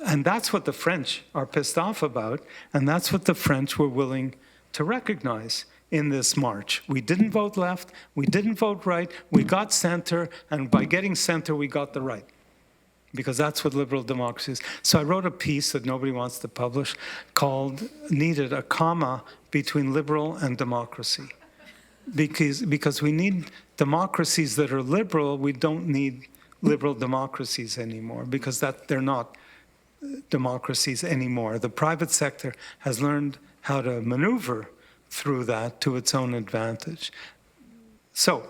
and that's what the French are pissed off about, and that's what the French were willing to recognize. in this march. We didn't vote left, we didn't vote right, we got center, and by getting center, we got the right. Because that's what liberal democracy is. So I wrote a piece that nobody wants to publish called Needed a Comma Between Liberal and Democracy. Because we need democracies that are liberal, we don't need liberal democracies anymore, because they're not democracies anymore. The private sector has learned how to maneuver through that to its own advantage. So,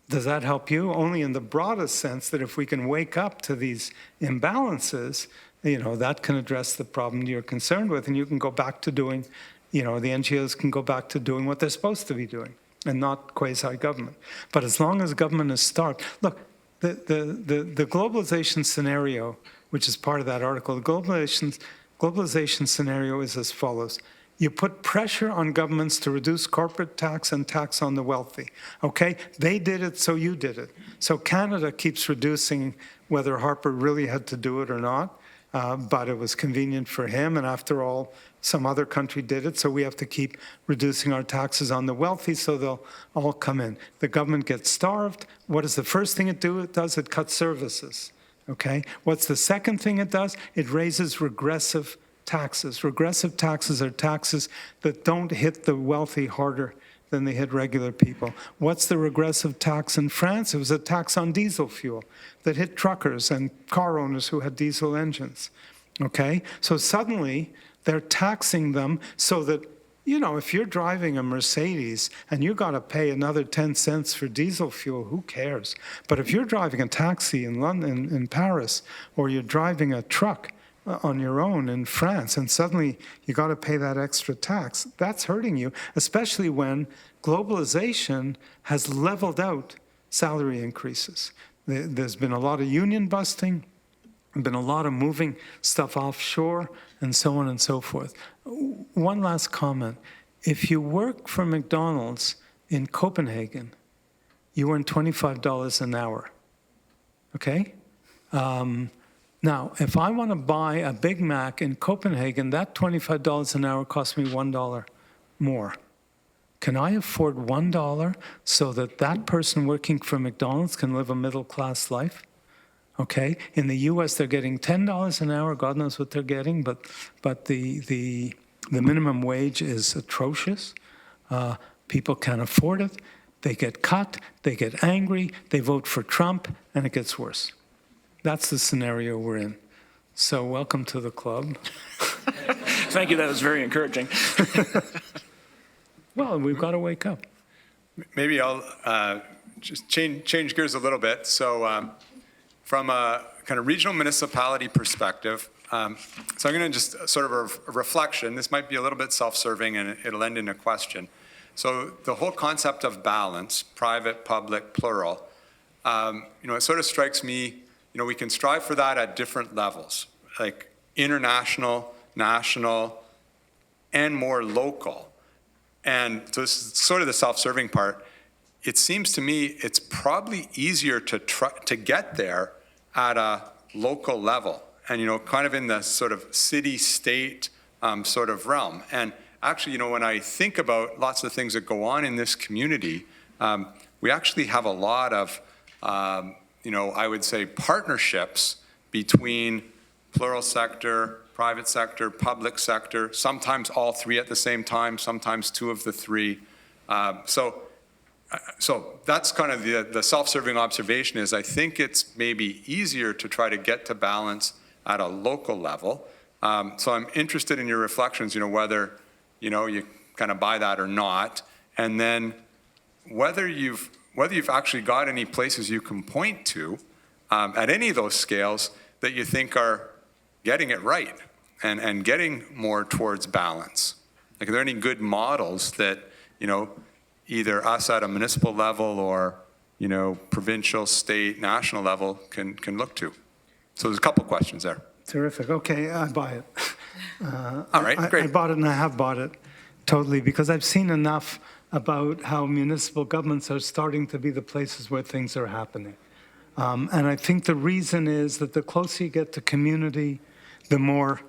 does that help you? Only in the broadest sense that if we can wake up to these imbalances, that can address the problem you're concerned with, and you can go back to doing, the NGOs can go back to doing what they're supposed to be doing, and not quasi-government. But as long as government is starved, look, the globalization scenario, which is part of that article, the globalization scenario is as follows. You put pressure on governments to reduce corporate tax and tax on the wealthy, okay? They did it, so you did it. So Canada keeps reducing, whether Harper really had to do it or not, but it was convenient for him, and after all, some other country did it, so we have to keep reducing our taxes on the wealthy, so they'll all come in. The government gets starved. What is the first thing it does? It cuts services, okay? What's the second thing it does? It raises regressive taxes. Regressive taxes are taxes that don't hit the wealthy harder than they hit regular people. What's the regressive tax in France? It was a tax on diesel fuel that hit truckers and car owners who had diesel engines, okay? So suddenly, they're taxing them so that, if you're driving a Mercedes and you got to pay another 10 cents for diesel fuel, who cares? But if you're driving a taxi in London, in Paris, or you're driving a truck on your own in France, and suddenly you got to pay that extra tax, that's hurting you, especially when globalization has leveled out salary increases. There's been a lot of union busting, been a lot of moving stuff offshore, and so on and so forth. One last comment. If you work for McDonald's in Copenhagen, you earn $25 an hour, okay? Now, if I want to buy a Big Mac in Copenhagen, that $25 an hour costs me $1 more. Can I afford $1 so that that person working for McDonald's can live a middle-class life? Okay, in the U.S. they're getting $10 an hour. God knows what they're getting, but the minimum wage is atrocious. People can't afford it. They get cut. They get angry. They vote for Trump, and it gets worse. That's the scenario we're in. So welcome to the club. Thank you. That was very encouraging. Well, we've got to wake up. Maybe I'll just change gears a little bit. So from a kind of regional municipality perspective, so I'm going to just sort of a reflection. This might be a little bit self-serving, and it'll end in a question. So the whole concept of balance, private, public, plural, it sort of strikes me, we can strive for that at different levels, like international, national, and more local. And so this is sort of the self-serving part. It seems to me it's probably easier to get there at a local level, and kind of in the sort of city-state sort of realm. And actually, when I think about lots of things that go on in this community, we actually have a lot of I would say partnerships between plural sector, private sector, public sector, sometimes all three at the same time, sometimes two of the three. So that's kind of the self-serving observation is I think it's maybe easier to try to get to balance at a local level. So I'm interested in your reflections, whether, you kind of buy that or not, and then whether you've actually got any places you can point to at any of those scales that you think are getting it right and getting more towards balance. Like, are there any good models that, either us at a municipal level or, provincial, state, national level can look to? So there's a couple questions there. Terrific. Okay, I buy it. All right, great. I bought it, and I have bought it totally, because I've seen enough about how municipal governments are starting to be the places where things are happening. And I think the reason is that the closer you get to community, the more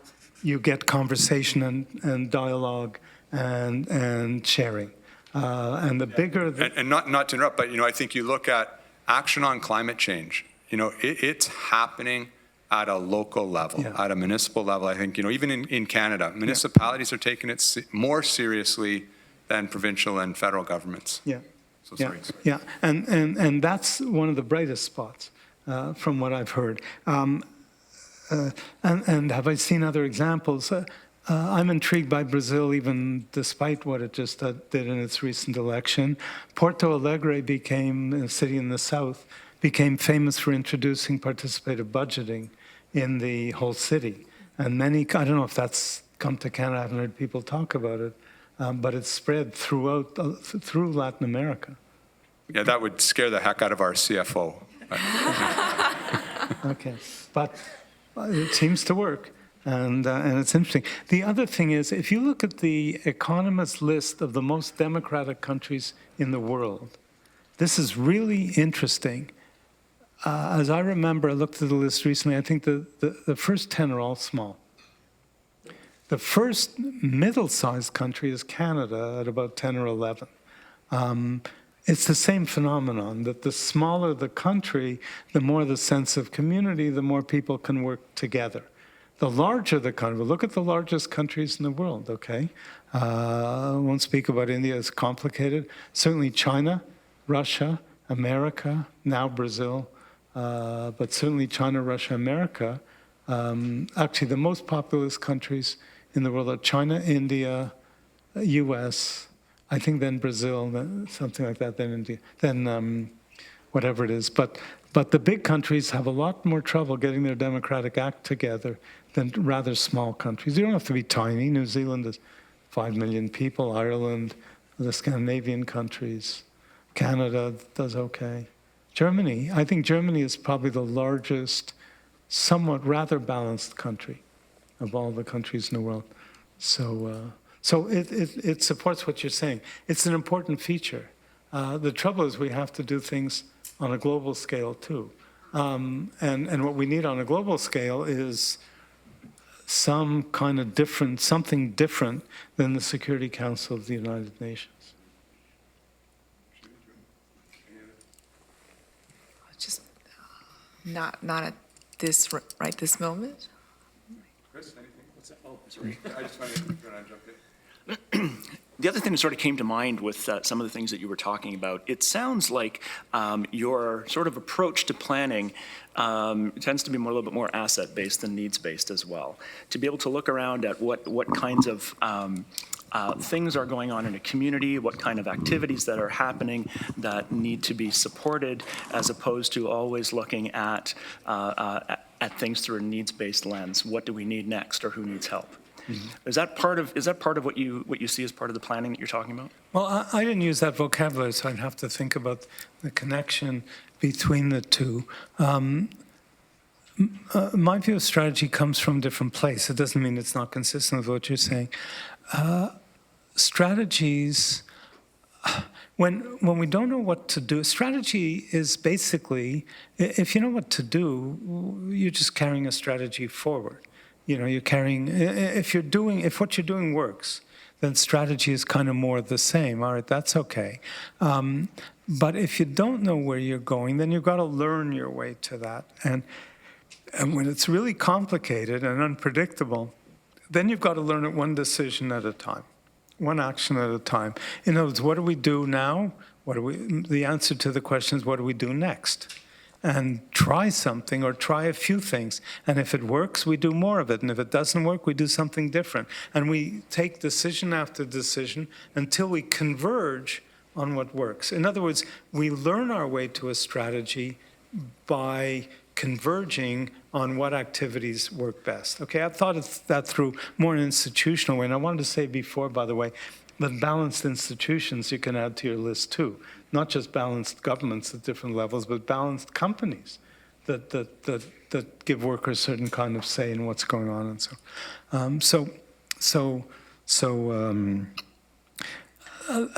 you get conversation and dialogue and sharing. And the bigger the... And not to interrupt, but, I think you look at action on climate change, it's happening at a local level, Yeah. at a municipal level. I think, even in Canada, municipalities are taking it more seriously than provincial and federal governments. Yeah. So Yeah, sorry. yeah, and that's one of the brightest spots from what I've heard. And have I seen other examples? I'm intrigued by Brazil, even despite what it just did in its recent election. Porto Alegre became, a city in the south, became famous for introducing participative budgeting in the whole city. And many, I don't know if that's come to Canada, I haven't heard people talk about it, but it's spread through Latin America. Yeah, that would scare the heck out of our CFO. Okay, but it seems to work, and it's interesting. The other thing is, if you look at the Economist list of the most democratic countries in the world, this is really interesting. As I remember, I looked at the list recently, I think the first 10 are all small. The first middle-sized country is Canada at about 10 or 11. It's the same phenomenon, that the smaller the country, the more the sense of community, the more people can work together. The larger the country, look at the largest countries in the world, okay? I won't speak about India, it's complicated. Certainly China, Russia, America, now Brazil, but certainly China, Russia, America. Actually, the most populous countries in the world are China, India, US, I think then Brazil, something like that, then India, then whatever it is. But the big countries have a lot more trouble getting their democratic act together than rather small countries. You don't have to be tiny. New Zealand is 5 million people, Ireland, the Scandinavian countries, Canada does okay. Germany, I think Germany is probably the largest, somewhat rather balanced country of all the countries in the world. So it supports what you're saying. It's an important feature. The trouble is we have to do things on a global scale too. And what we need on a global scale is some kind of different, something different than the Security Council of the United Nations. Just not at this right this moment. Chris, anything? What's that? Oh, sorry. I just wanted to jump in. The other thing that sort of came to mind with some of the things that you were talking about, it sounds like your sort of approach to planning tends to be a little bit more asset-based than needs-based as well. To be able to look around at what kinds of things are going on in a community, what kind of activities that are happening that need to be supported, as opposed to always looking at things through a needs-based lens. What do we need next, or who needs help? Mm-hmm. Is that part of what you see as part of the planning that you're talking about? Well, I didn't use that vocabulary, so I'd have to think about the connection between the two. My view of strategy comes from a different place. It doesn't mean it's not consistent with what you're saying. Strategies, when we don't know what to do, strategy is basically, if you know what to do, you're just carrying a strategy forward. You know, you're carrying, if what you're doing works, then strategy is kind of more the same. All right, that's okay. But if you don't know where you're going, then you've got to learn your way to that. And when it's really complicated and unpredictable, then you've got to learn it one decision at a time, one action at a time. In other words, what do we do now? The answer to the question is, what do we do next? And try something or try a few things. And if it works, we do more of it. And if it doesn't work, we do something different. And we take decision after decision until we converge on what works. In other words, we learn our way to a strategy by converging on what activities work best. Okay, I've thought of that through more an institutional way. And I wanted to say before, by the way, that balanced institutions you can add to your list too. Not just balanced governments at different levels, but balanced companies that give workers certain kind of say in what's going on and so.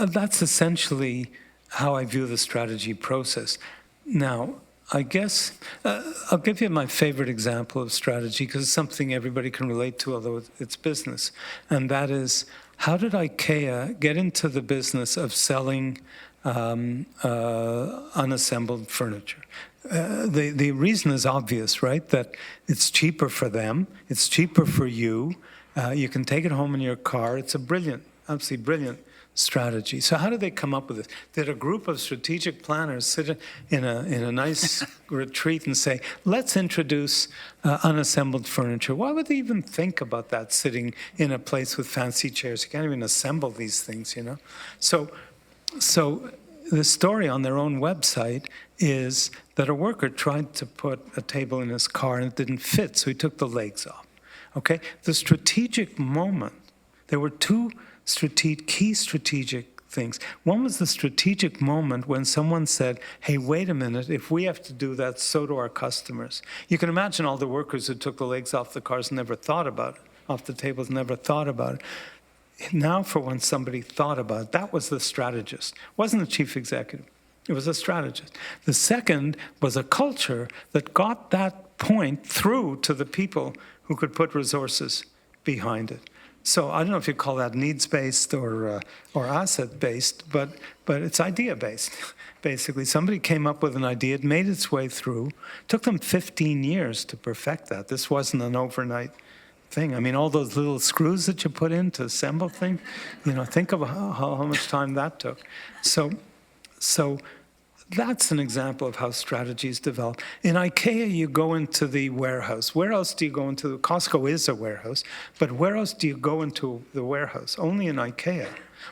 That's essentially how I view the strategy process. Now, I guess I'll give you my favorite example of strategy because it's something everybody can relate to, although it's business, and that is how did IKEA get into the business of selling unassembled furniture? The reason is obvious, right? That it's cheaper for them, it's cheaper for you. You can take it home in your car. It's a brilliant, absolutely brilliant strategy. So how did they come up with this? Did a group of strategic planners sit in a nice retreat and say, let's introduce unassembled furniture? Why would they even think about that, sitting in a place with fancy chairs? You can't even assemble these things, you know? So the story on their own website is that a worker tried to put a table in his car and it didn't fit, so he took the legs off. Okay? The strategic moment, there were two key strategic things. One was the strategic moment when someone said, hey, wait a minute, if we have to do that, so do our customers. You can imagine all the workers who took the legs off the cars and never thought about it, off the tables, never thought about it. Now, for once, somebody thought about it. That was the strategist. It wasn't the chief executive. It was a strategist. The second was a culture that got that point through to the people who could put resources behind it. So I don't know if you call that needs-based or asset-based, but it's idea-based, basically. Somebody came up with an idea, it made its way through. It took them 15 years to perfect that. This wasn't an overnight thing. I mean, all those little screws that you put in to assemble things, you know, think of how much time that took. So that's an example of how strategies develop. In IKEA, you go into the warehouse. Where else do you go into? Costco is a warehouse, but where else do you go into the warehouse? Only in IKEA.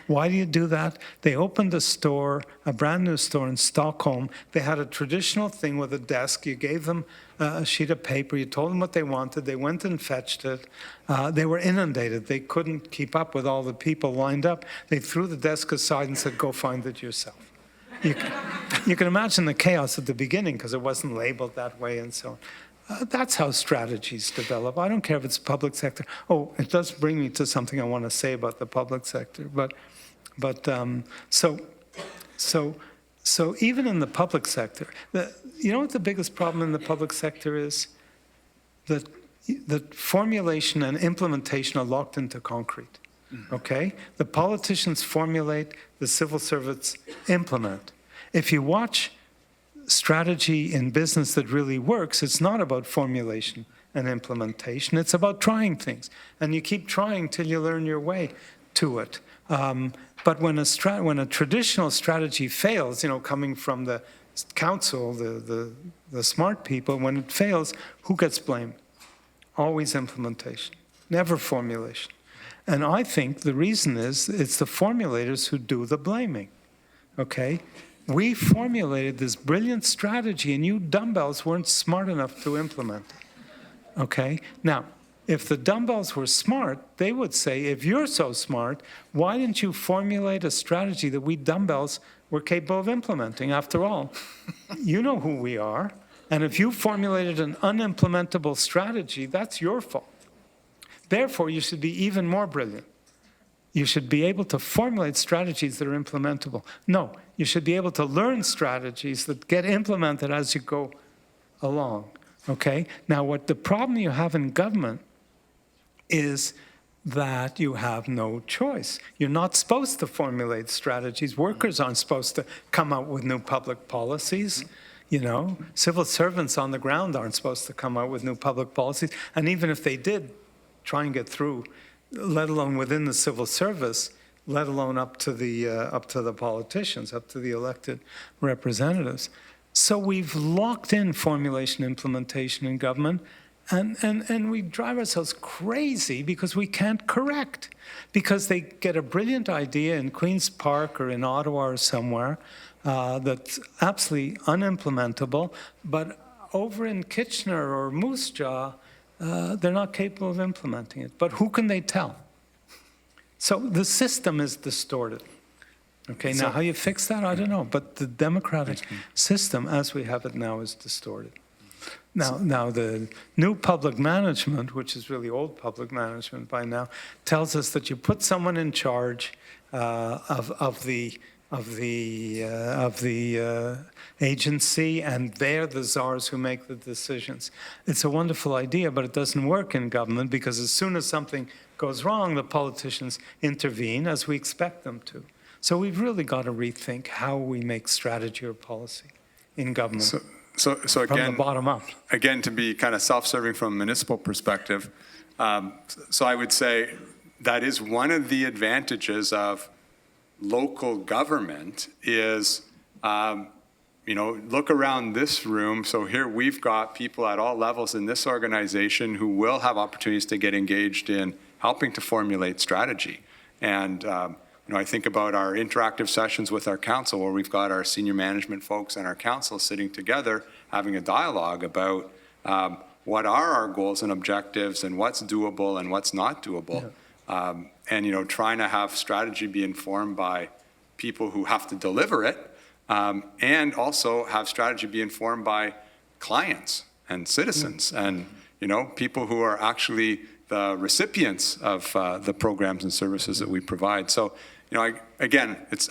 Why do you do that? They opened a store, a brand new store in Stockholm. They had a traditional thing with a desk. You gave them a sheet of paper. You told them what they wanted. They went and fetched it. They were inundated. They couldn't keep up with all the people lined up. They threw the desk aside and said, go find it yourself. You can imagine the chaos at the beginning because it wasn't labeled that way and so on. That's how strategies develop. I don't care if it's public sector. Oh, it does bring me to something I want to say about the public sector. So even in the public sector, you know what the biggest problem in the public sector is? That formulation and implementation are locked into concrete. Okay? The politicians formulate, the civil servants implement. If you watch strategy in business that really works, it's not about formulation and implementation, it's about trying things. And you keep trying till you learn your way to it. But when a traditional strategy fails, you know, coming from the council, the smart people, when it fails, who gets blamed? Always implementation, never formulation. And I think the reason is it's the formulators who do the blaming, okay? We formulated this brilliant strategy and you dumbbells weren't smart enough to implement it, okay? Now, if the dumbbells were smart, they would say, if you're so smart, why didn't you formulate a strategy that we dumbbells were capable of implementing? After all, you know who we are. And if you formulated an unimplementable strategy, that's your fault. Therefore, you should be even more brilliant. You should be able to formulate strategies that are implementable. No, you should be able to learn strategies that get implemented as you go along, okay? Now, what the problem you have in government is that you have no choice. You're not supposed to formulate strategies. Workers aren't supposed to come out with new public policies. You know, civil servants on the ground aren't supposed to come out with new public policies. And even if they did, try and get through, let alone within the civil service, let alone up to the politicians, up to the elected representatives. So we've locked in formulation implementation in government, and we drive ourselves crazy because we can't correct. Because they get a brilliant idea in Queen's Park or in Ottawa or somewhere that's absolutely unimplementable, but over in Kitchener or Moose Jaw, they're not capable of implementing it. But who can they tell? So the system is distorted. Okay, now how you fix that, I don't know. But the democratic system, as we have it now, is distorted. Now the new public management, which is really old public management by now, tells us that you put someone in charge of the of the agency, and they're the czars who make the decisions. It's a wonderful idea, but it doesn't work in government, because as soon as something goes wrong, the politicians intervene, as we expect them to. So we've really got to rethink how we make strategy or policy in government. So From again, the bottom up. Again, to be kind of self-serving from a municipal perspective, so I would say that is one of the advantages of local government is, look around this room. So here we've got people at all levels in this organization who will have opportunities to get engaged in helping to formulate strategy. And I think about our interactive sessions with our council, where we've got our senior management folks and our council sitting together, having a dialogue about what are our goals and objectives and what's doable and what's not doable. And trying to have strategy be informed by people who have to deliver it, and also have strategy be informed by clients and citizens and, people who are actually the recipients of the programs and services that we provide. So, I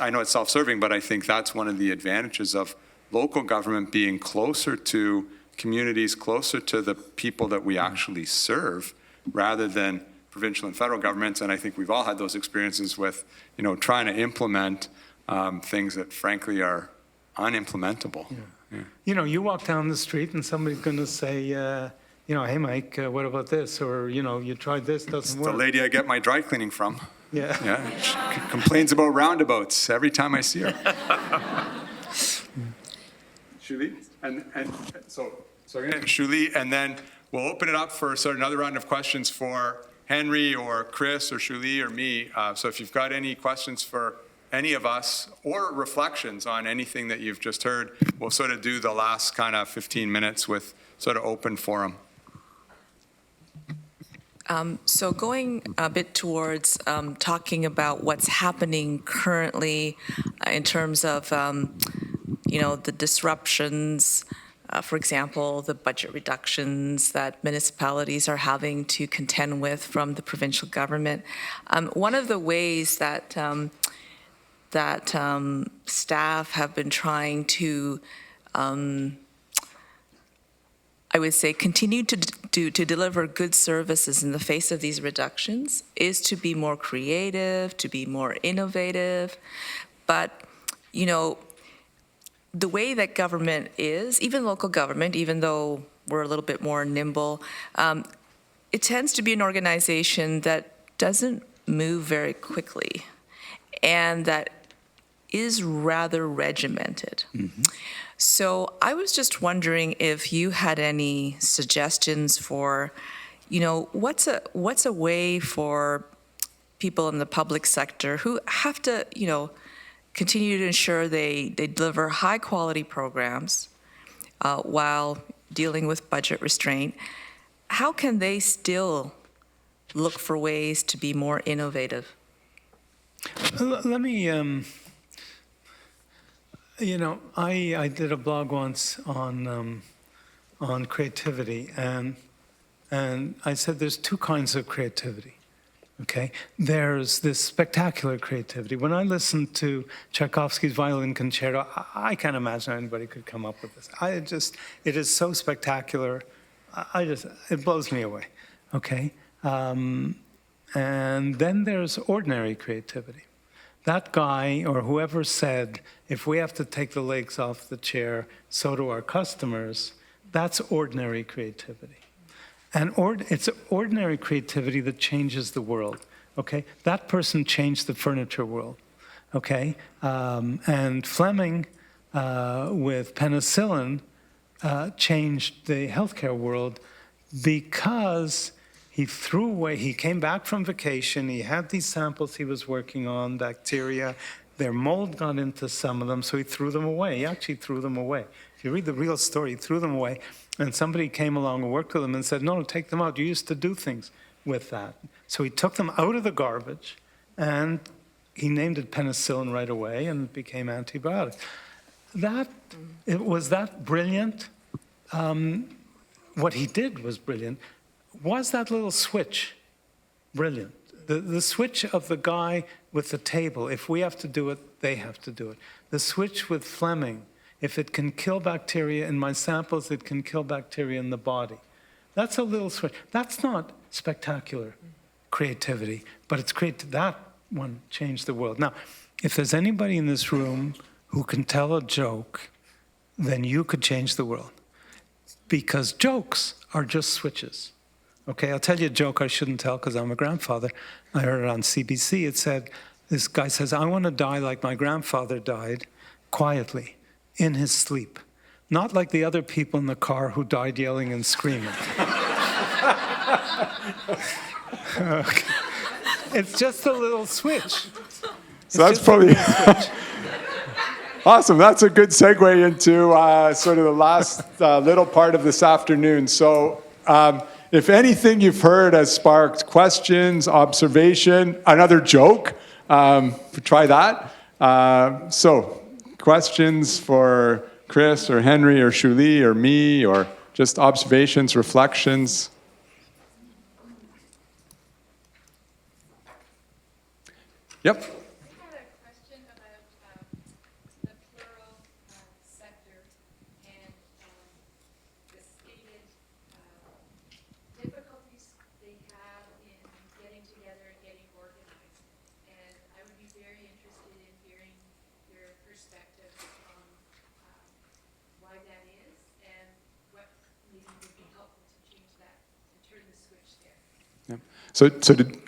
know it's self-serving, but I think that's one of the advantages of local government being closer to communities, closer to the people that we actually serve, rather than provincial and federal governments. And I think we've all had those experiences with, trying to implement things that frankly are unimplementable. Yeah. You walk down the street and somebody's going to say, hey, Mike, what about this? Or, you tried this, doesn't work. The lady I get my dry cleaning from. Yeah. She complains about roundabouts every time I see her. Hsiu-Li, and so Hsiu-Li, and then we'll open it up for sort of another round of questions for Henry or Chris or Hsiu-Li or me. So if you've got any questions for any of us or reflections on anything that you've just heard, we'll sort of do the last kind of 15 minutes with sort of open forum. So going a bit towards talking about what's happening currently in terms of, the disruptions, for example, the budget reductions that municipalities are having to contend with from the provincial government. One of the ways that staff have been trying to, I would say, continue to deliver good services in the face of these reductions is to be more creative, to be more innovative. But, the way that government is, even local government, even though we're a little bit more nimble, it tends to be an organization that doesn't move very quickly and that is rather regimented. Mm-hmm. So I was just wondering if you had any suggestions for, what's a way for people in the public sector who have to, continue to ensure they deliver high quality programs while dealing with budget restraint. How can they still look for ways to be more innovative? Let me, I did a blog once on creativity, and I said there's two kinds of creativity. Okay, there's this spectacular creativity. When I listen to Tchaikovsky's Violin Concerto, I can't imagine anybody could come up with this. It is so spectacular. It blows me away. Okay, and then there's ordinary creativity. That guy or whoever said, if we have to take the legs off the chair, so do our customers. That's ordinary creativity. And it's ordinary creativity that changes the world, okay? That person changed the furniture world, okay? And Fleming, with penicillin, changed the healthcare world because he came back from vacation, he had these samples he was working on, bacteria, their mold got into some of them, so he threw them away. He actually threw them away. If you read the real story, he threw them away. And somebody came along and worked with him and said, no, take them out. You used to do things with that. So he took them out of the garbage, and he named it penicillin right away, and it became antibiotics. Was that brilliant? What he did was brilliant. Was that little switch brilliant? The switch of the guy with the table, if we have to do it, they have to do it. The switch with Fleming, if it can kill bacteria in my samples, it can kill bacteria in the body. That's a little switch. That's not spectacular creativity, but it's that one changed the world. Now, if there's anybody in this room who can tell a joke, then you could change the world. Because jokes are just switches. Okay, I'll tell you a joke I shouldn't tell because I'm a grandfather. I heard it on CBC. It said, this guy says, I want to die like my grandfather died, quietly, in his sleep. Not like the other people in the car who died yelling and screaming. Okay. It's just a little switch. So that's probably awesome. That's a good segue into sort of the last little part of this afternoon. So if anything you've heard has sparked questions, observation, another joke, try that. So questions for Chris or Henry or Hsiu-Li or me, or just observations, reflections? Yep. I had a question about the plural sector and the stated difficulties they have in getting together and getting organized. And I would be very interested in hearing your perspective on why that is and what maybe would be helpful to change that, to turn the switch there. So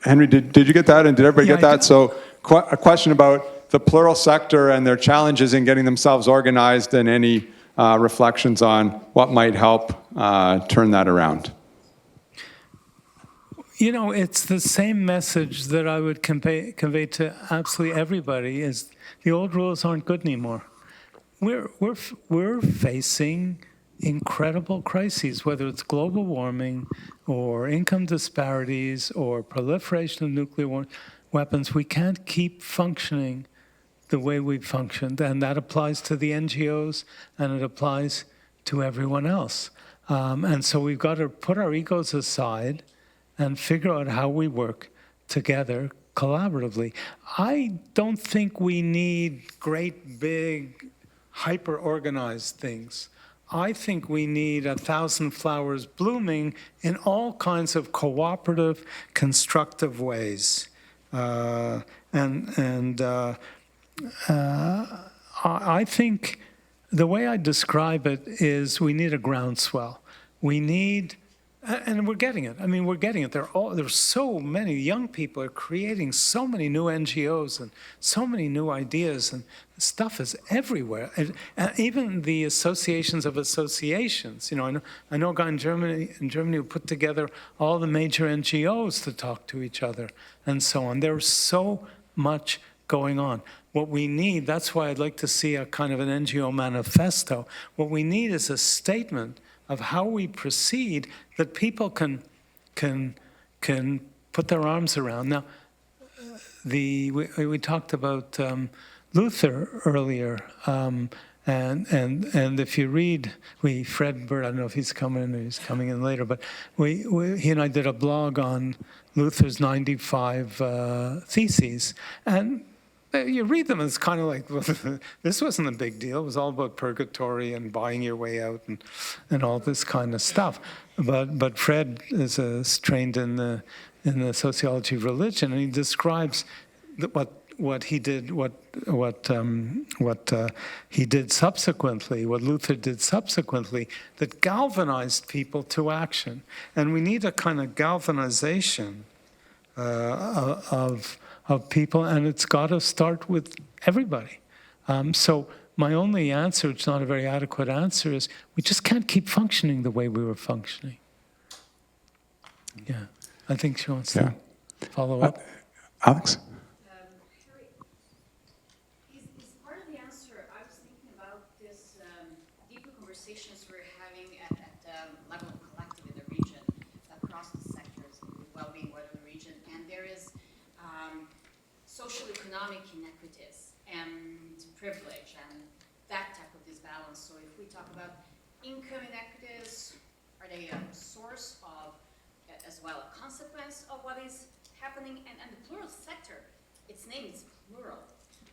Henry, did you get that? And did everybody get that? So a question about the plural sector and their challenges in getting themselves organized, and any reflections on what might help turn that around. You know, it's the same message that I would convey to absolutely everybody, is the old rules aren't good anymore. We're facing incredible crises, whether it's global warming or income disparities or proliferation of nuclear weapons. We can't keep functioning the way we've functioned, and that applies to the NGOs and it applies to everyone else. And so we've got to put our egos aside and figure out how we work together collaboratively. I don't think we need great, big, hyper-organized things. I think we need 1,000 flowers blooming in all kinds of cooperative, constructive ways. I think the way I describe it is we need a groundswell. We need, and we're getting it. I mean, we're getting it. There's so many young people are creating so many new NGOs and so many new ideas, and stuff is everywhere. And even the associations of associations. You know, I know a guy in Germany who put together all the major NGOs to talk to each other and so on. There's so much going on. What we need, that's why I'd like to see a kind of an NGO manifesto. What we need is a statement of how we proceed that people can put their arms around. Now, we talked about Luther earlier, and if you read, Fred Bird, I don't know if he's coming in or he's coming in later, but he and I did a blog on Luther's 95 theses, and you read them and it's kind of like, well, this wasn't a big deal. It was all about purgatory and buying your way out and all this kind of stuff. But Fred is trained in the sociology of religion, and he describes what he did subsequently, what Luther did subsequently, that galvanized people to action. And we need a kind of galvanization of people, and it's got to start with everybody. So my only answer, which is not a very adequate answer, is we just can't keep functioning the way we were functioning. Yeah, I think she wants to follow up. Alex? Is part of the answer, I was thinking about this deeper conversations we're having at level of collective in the region, across the sectors of well-being, whatever region, and there is social economic inequities and privilege and that type of disbalance. So if we talk about income inequities, are they a source of, as well, a consequence of what is happening, and the plural sector, its name is plural.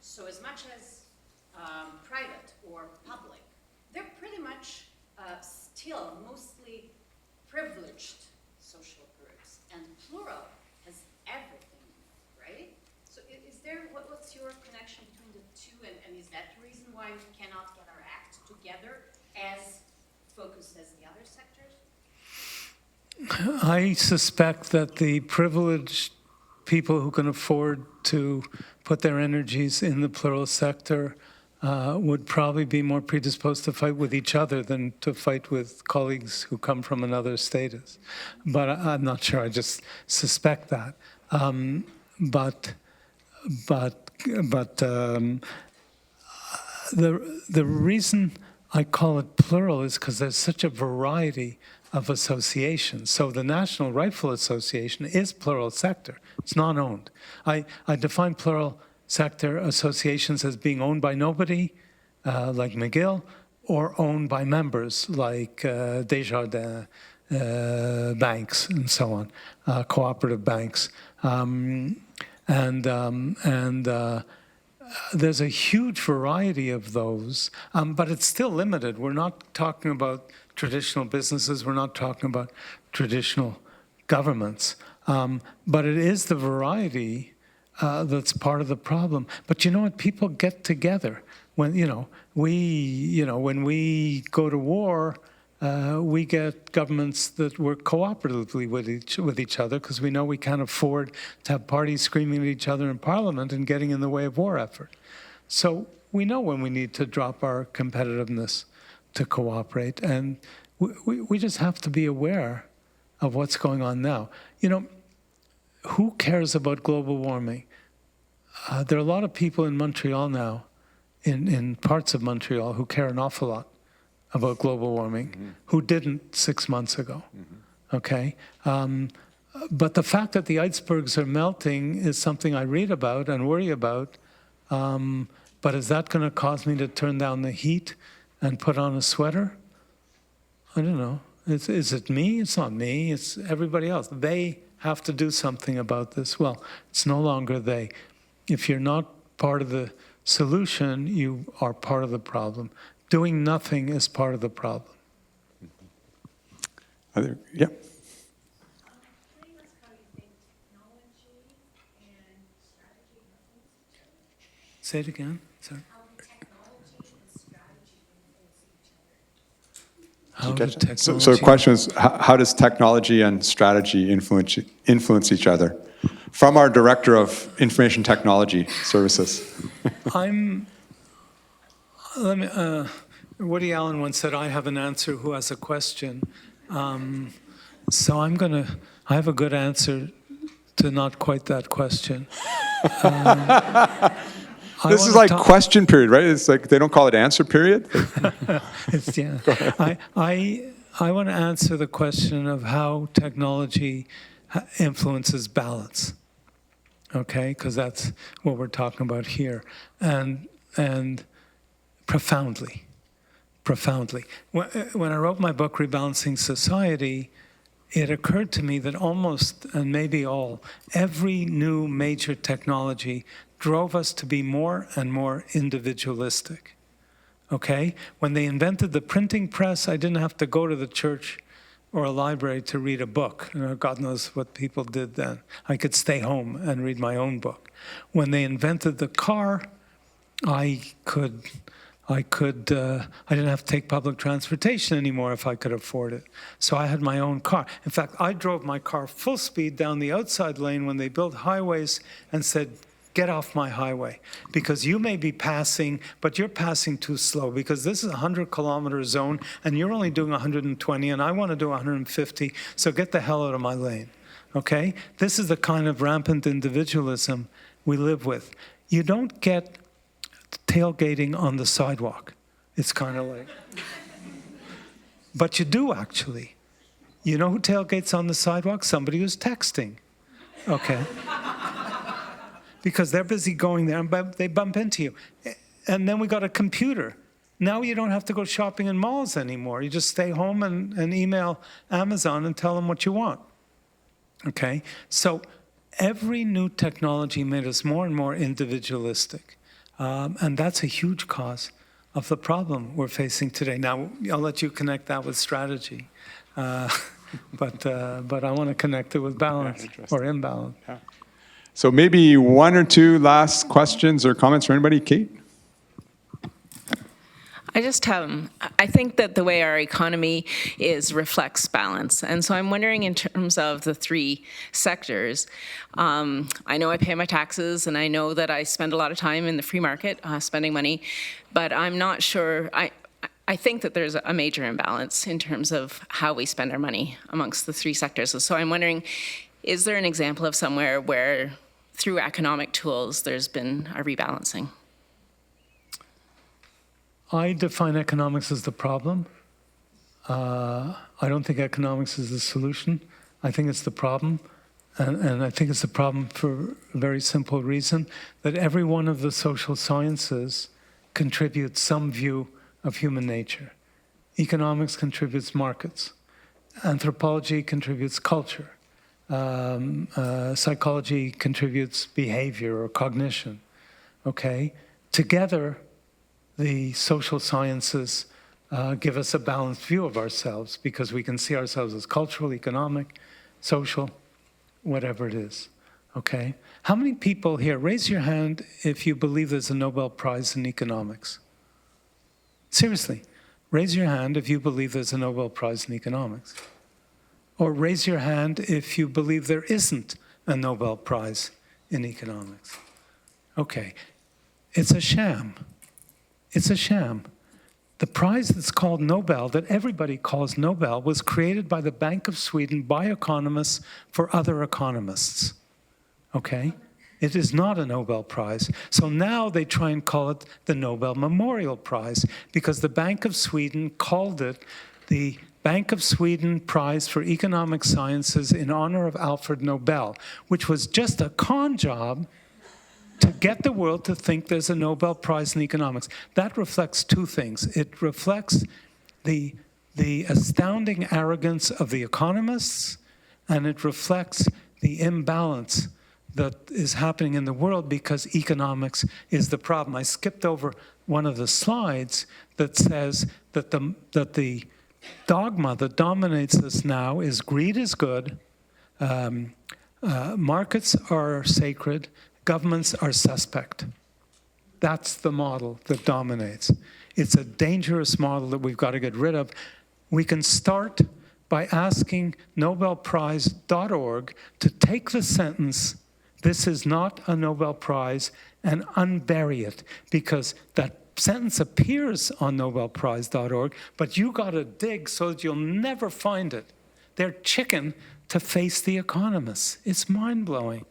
So as much as private or public, they're pretty much still mostly privileged social groups, and plural has everything, right? So is there, what's your connection between the two, and is that the reason why we cannot get our act together as focused as the other sectors? I suspect that the privileged people who can afford to put their energies in the plural sector would probably be more predisposed to fight with each other than to fight with colleagues who come from another status. But I'm not sure, I just suspect that. The reason I call it plural is because there's such a variety of associations. So the National Rifle Association is plural sector. It's non-owned. I define plural sector associations as being owned by nobody, like McGill, or owned by members like Desjardins banks and so on, cooperative banks. There's a huge variety of those, but it's still limited. We're not talking about traditional businesses. We're not talking about traditional governments. But it is the variety that's part of the problem. But you know what? People get together. When when we go to war, we get governments that work cooperatively with each other because we know we can't afford to have parties screaming at each other in Parliament and getting in the way of war effort. So we know when we need to drop our competitiveness to cooperate, and we just have to be aware of what's going on now. Who cares about global warming? There are a lot of people in Montreal now, in parts of Montreal, who care an awful lot about global warming, who didn't 6 months ago, okay? But the fact that the icebergs are melting is something I read about and worry about, but is that going to cause me to turn down the heat and put on a sweater? I don't know. Is it me? It's not me. It's everybody else. They have to do something about this. Well, it's no longer they. If you're not part of the solution, you are part of the problem. Doing nothing is part of the problem. Yeah. Say it again. Sorry. How do technology? So the question is, how does technology and strategy influence each other? From our Director of Information Technology Services. Woody Allen once said, I have an answer, who has a question? So I have a good answer to not quite that question. This is like question period, right? It's like they don't call it answer period. Yeah. I want to answer the question of how technology influences balance, okay? Because that's what we're talking about here, and profoundly. When I wrote my book, Rebalancing Society, it occurred to me that almost, and maybe all, every new major technology drove us to be more and more individualistic, okay? When they invented the printing press, I didn't have to go to the church or a library to read a book. God knows what people did then. I could stay home and read my own book. When they invented the car, I didn't have to take public transportation anymore if I could afford it. So I had my own car. In fact, I drove my car full speed down the outside lane when they built highways and said, get off my highway, because you may be passing, but you're passing too slow, because this is a 100-kilometer zone and you're only doing 120 and I want to do 150, so get the hell out of my lane, okay? This is the kind of rampant individualism we live with. You don't get tailgating on the sidewalk. It's kind of like, but you do actually. You know who tailgates on the sidewalk? Somebody who's texting, okay? Because they're busy going there and they bump into you. And then we got a computer. Now you don't have to go shopping in malls anymore. You just stay home and email Amazon and tell them what you want, okay? So every new technology made us more and more individualistic. And that's a huge cause of the problem we're facing today. Now, I'll let you connect that with strategy. But I want to connect it with balance or imbalance. Yeah. So maybe one or two last questions or comments from anybody. Kate? I think that the way our economy reflects balance. And so I'm wondering in terms of the three sectors, I know I pay my taxes and I know that I spend a lot of time in the free market spending money, but I'm not sure, I think that there's a major imbalance in terms of how we spend our money amongst the three sectors. So I'm wondering, is there an example of somewhere where through economic tools there's been a rebalancing? I define economics as the problem. I don't think economics is the solution. I think it's the problem. And I think it's the problem for a very simple reason, that every one of the social sciences contributes some view of human nature. Economics contributes markets. Anthropology contributes culture. Psychology contributes behavior or cognition. Okay? Together, the social sciences give us a balanced view of ourselves because we can see ourselves as cultural, economic, social, whatever it is, okay? How many people here, raise your hand if you believe there's a Nobel Prize in economics? Seriously, raise your hand if you believe there's a Nobel Prize in economics. Or raise your hand if you believe there isn't a Nobel Prize in economics. Okay, it's a sham. It's a sham. The prize that's called Nobel, that everybody calls Nobel, was created by the Bank of Sweden by economists for other economists. Okay? It is not a Nobel Prize. So now they try and call it the Nobel Memorial Prize because the Bank of Sweden called it the Bank of Sweden Prize for Economic Sciences in honor of Alfred Nobel, which was just a con job to get the world to think there's a Nobel Prize in economics. That reflects two things. It reflects the astounding arrogance of the economists, and it reflects the imbalance that is happening in the world because economics is the problem. I skipped over one of the slides that says that the dogma that dominates us now is greed is good, markets are sacred, governments are suspect. That's the model that dominates. It's a dangerous model that we've got to get rid of. We can start by asking nobelprize.org to take the sentence, "This is not a Nobel Prize," and unbury it, because that sentence appears on nobelprize.org, but you got to dig so that you'll never find it. They're chicken to face the economists. It's mind-blowing.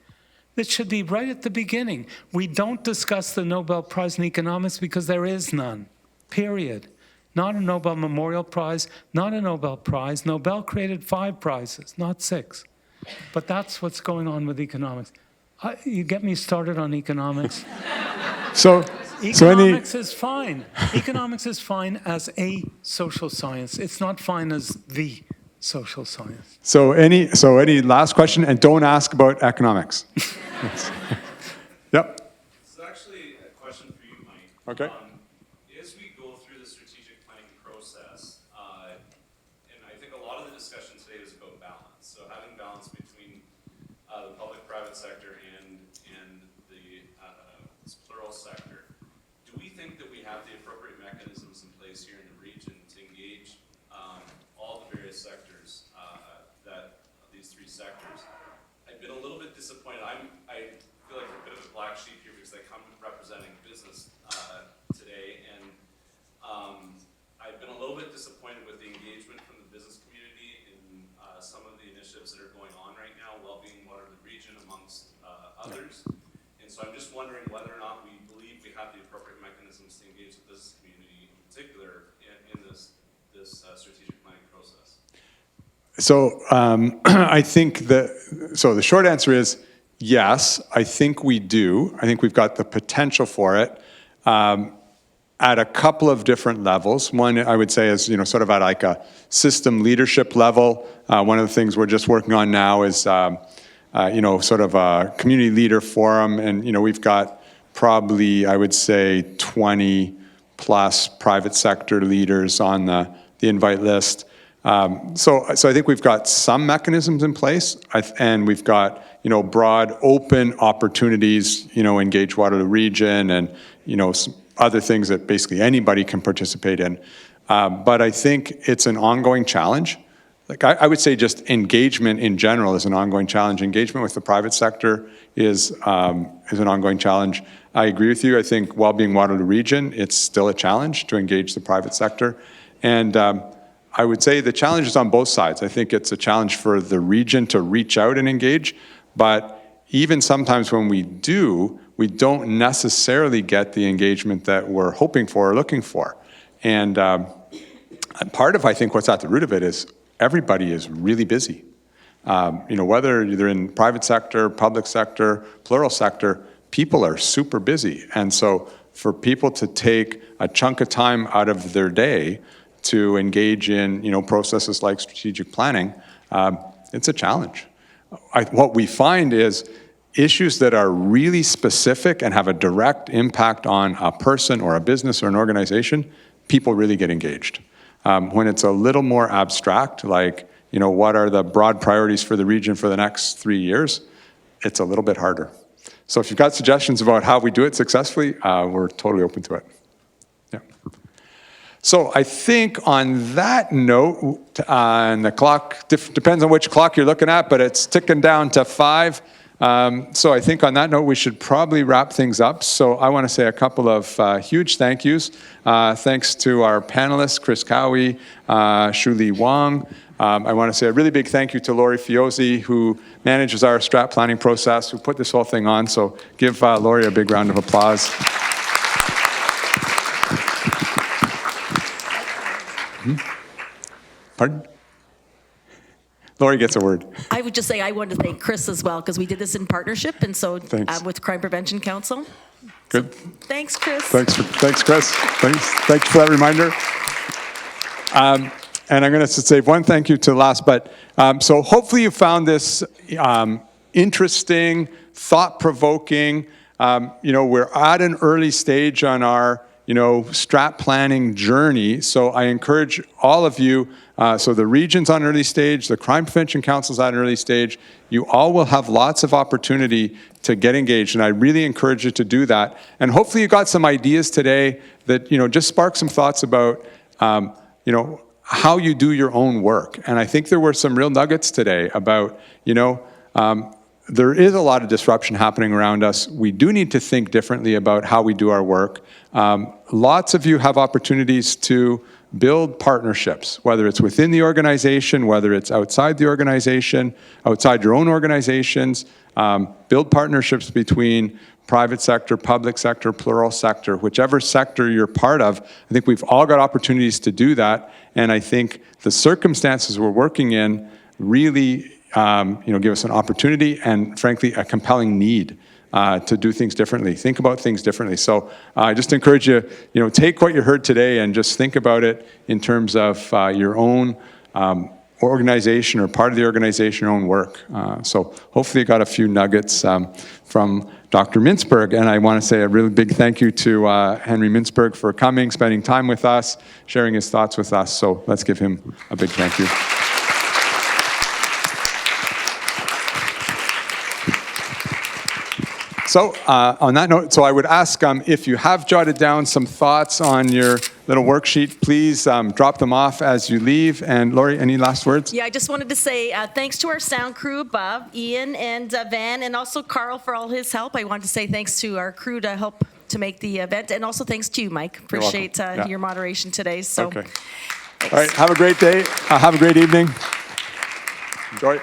It should be right at the beginning. We don't discuss the Nobel Prize in economics because there is none, period. Not a Nobel Memorial Prize, not a Nobel Prize. Nobel created 5 prizes, not 6. But that's what's going on with economics. You get me started on economics. Economics is fine. Economics is fine as a social science. It's not fine as the social science. So any last question, and don't ask about economics. Yep. This is actually a question for you, Mike. Okay. As we go through the strategic planning process, and I think a lot of the discussion today is about balance. So having balance between the public-private sector and the plural sector. Do we think that we have the appropriate mechanisms in place here in the region to engage all the various sectors, these 3 sectors? I've been a little bit disappointed. I feel like a bit of a black sheep here because I come representing business today, and I've been a little bit disappointed with the engagement from the business community in some of the initiatives that are going on right now, Wellbeing Waterloo region amongst others. And so I'm just wondering whether or not we believe we have the appropriate mechanisms to engage the business community in particular in this strategic planning process. So I think the short answer is yes, I think we do. I think we've got the potential for it at a couple of different levels. One, I would say, is sort of at like a system leadership level. One of the things we're just working on now is sort of a community leader forum, and, we've got probably, I would say, 20 plus private sector leaders on the invite list. So I think we've got some mechanisms in place, and we've got, broad, open opportunities, engage Waterloo Region and, some other things that basically anybody can participate in. But I think it's an ongoing challenge. Like I would say just engagement in general is an ongoing challenge. Engagement with the private sector is an ongoing challenge. I agree with you. I think Wellbeing Waterloo Region, it's still a challenge to engage the private sector. And I would say the challenge is on both sides. I think it's a challenge for the region to reach out and engage, but even sometimes when we do, we don't necessarily get the engagement that we're hoping for or looking for. And part of, I think, what's at the root of it is everybody is really busy. Whether they're in private sector, public sector, plural sector, people are super busy. And so for people to take a chunk of time out of their day to engage in, processes like strategic planning, it's a challenge. What we find is issues that are really specific and have a direct impact on a person or a business or an organization, people really get engaged. When it's a little more abstract, like, what are the broad priorities for the region for the next 3 years, it's a little bit harder. So if you've got suggestions about how we do it successfully, we're totally open to it. Yeah. So I think on that note, and the clock depends on which clock you're looking at, but it's ticking down to 5. So I think on that note, we should probably wrap things up. So I want to say a couple of huge thank yous. Thanks to our panelists, Chris Cowie, Hsiu-Li, Wang. I want to say a really big thank you to Lorie Fioze, who manages our strat planning process, who put this whole thing on. So give Lorie a big round of applause. Pardon? Lorie gets a word. I would just say I wanted to thank Chris as well, because we did this in partnership, and so with Crime Prevention Council. Good. So, thanks, Chris. Thanks, Chris. Thank you for that reminder. And I'm going to save one thank you to the last, but so hopefully you found this interesting, thought-provoking. We're at an early stage on our strat planning journey. So I encourage all of you, so the region's on early stage, the Crime Prevention Council's at an early stage. You all will have lots of opportunity to get engaged, and I really encourage you to do that. And hopefully you got some ideas today that, just spark some thoughts about, how you do your own work. And I think there were some real nuggets today about, there is a lot of disruption happening around us. We do need to think differently about how we do our work. Lots of you have opportunities to build partnerships, whether it's within the organization, whether it's outside the organization, outside your own organizations. Build partnerships between private sector, public sector, plural sector, whichever sector you're part of. I think we've all got opportunities to do that. And I think the circumstances we're working in really give us an opportunity and, frankly, a compelling need to do things differently, think about things differently. So I just encourage you, take what you heard today and just think about it in terms of your own organization or part of the organization, your own work. So hopefully you got a few nuggets from Dr. Mintzberg, and I want to say a really big thank you to Henry Mintzberg for coming, spending time with us, sharing his thoughts with us. So let's give him a big thank you. So on that note, so I would ask if you have jotted down some thoughts on your little worksheet, please drop them off as you leave. And Lorie, any last words? Yeah, I just wanted to say thanks to our sound crew, Bob, Ian, and Van, and also Carl for all his help. I want to say thanks to our crew to help to make the event, and also thanks to you, Mike. Appreciate your moderation today. So, okay. All right, have a great day. Have a great evening. Enjoy.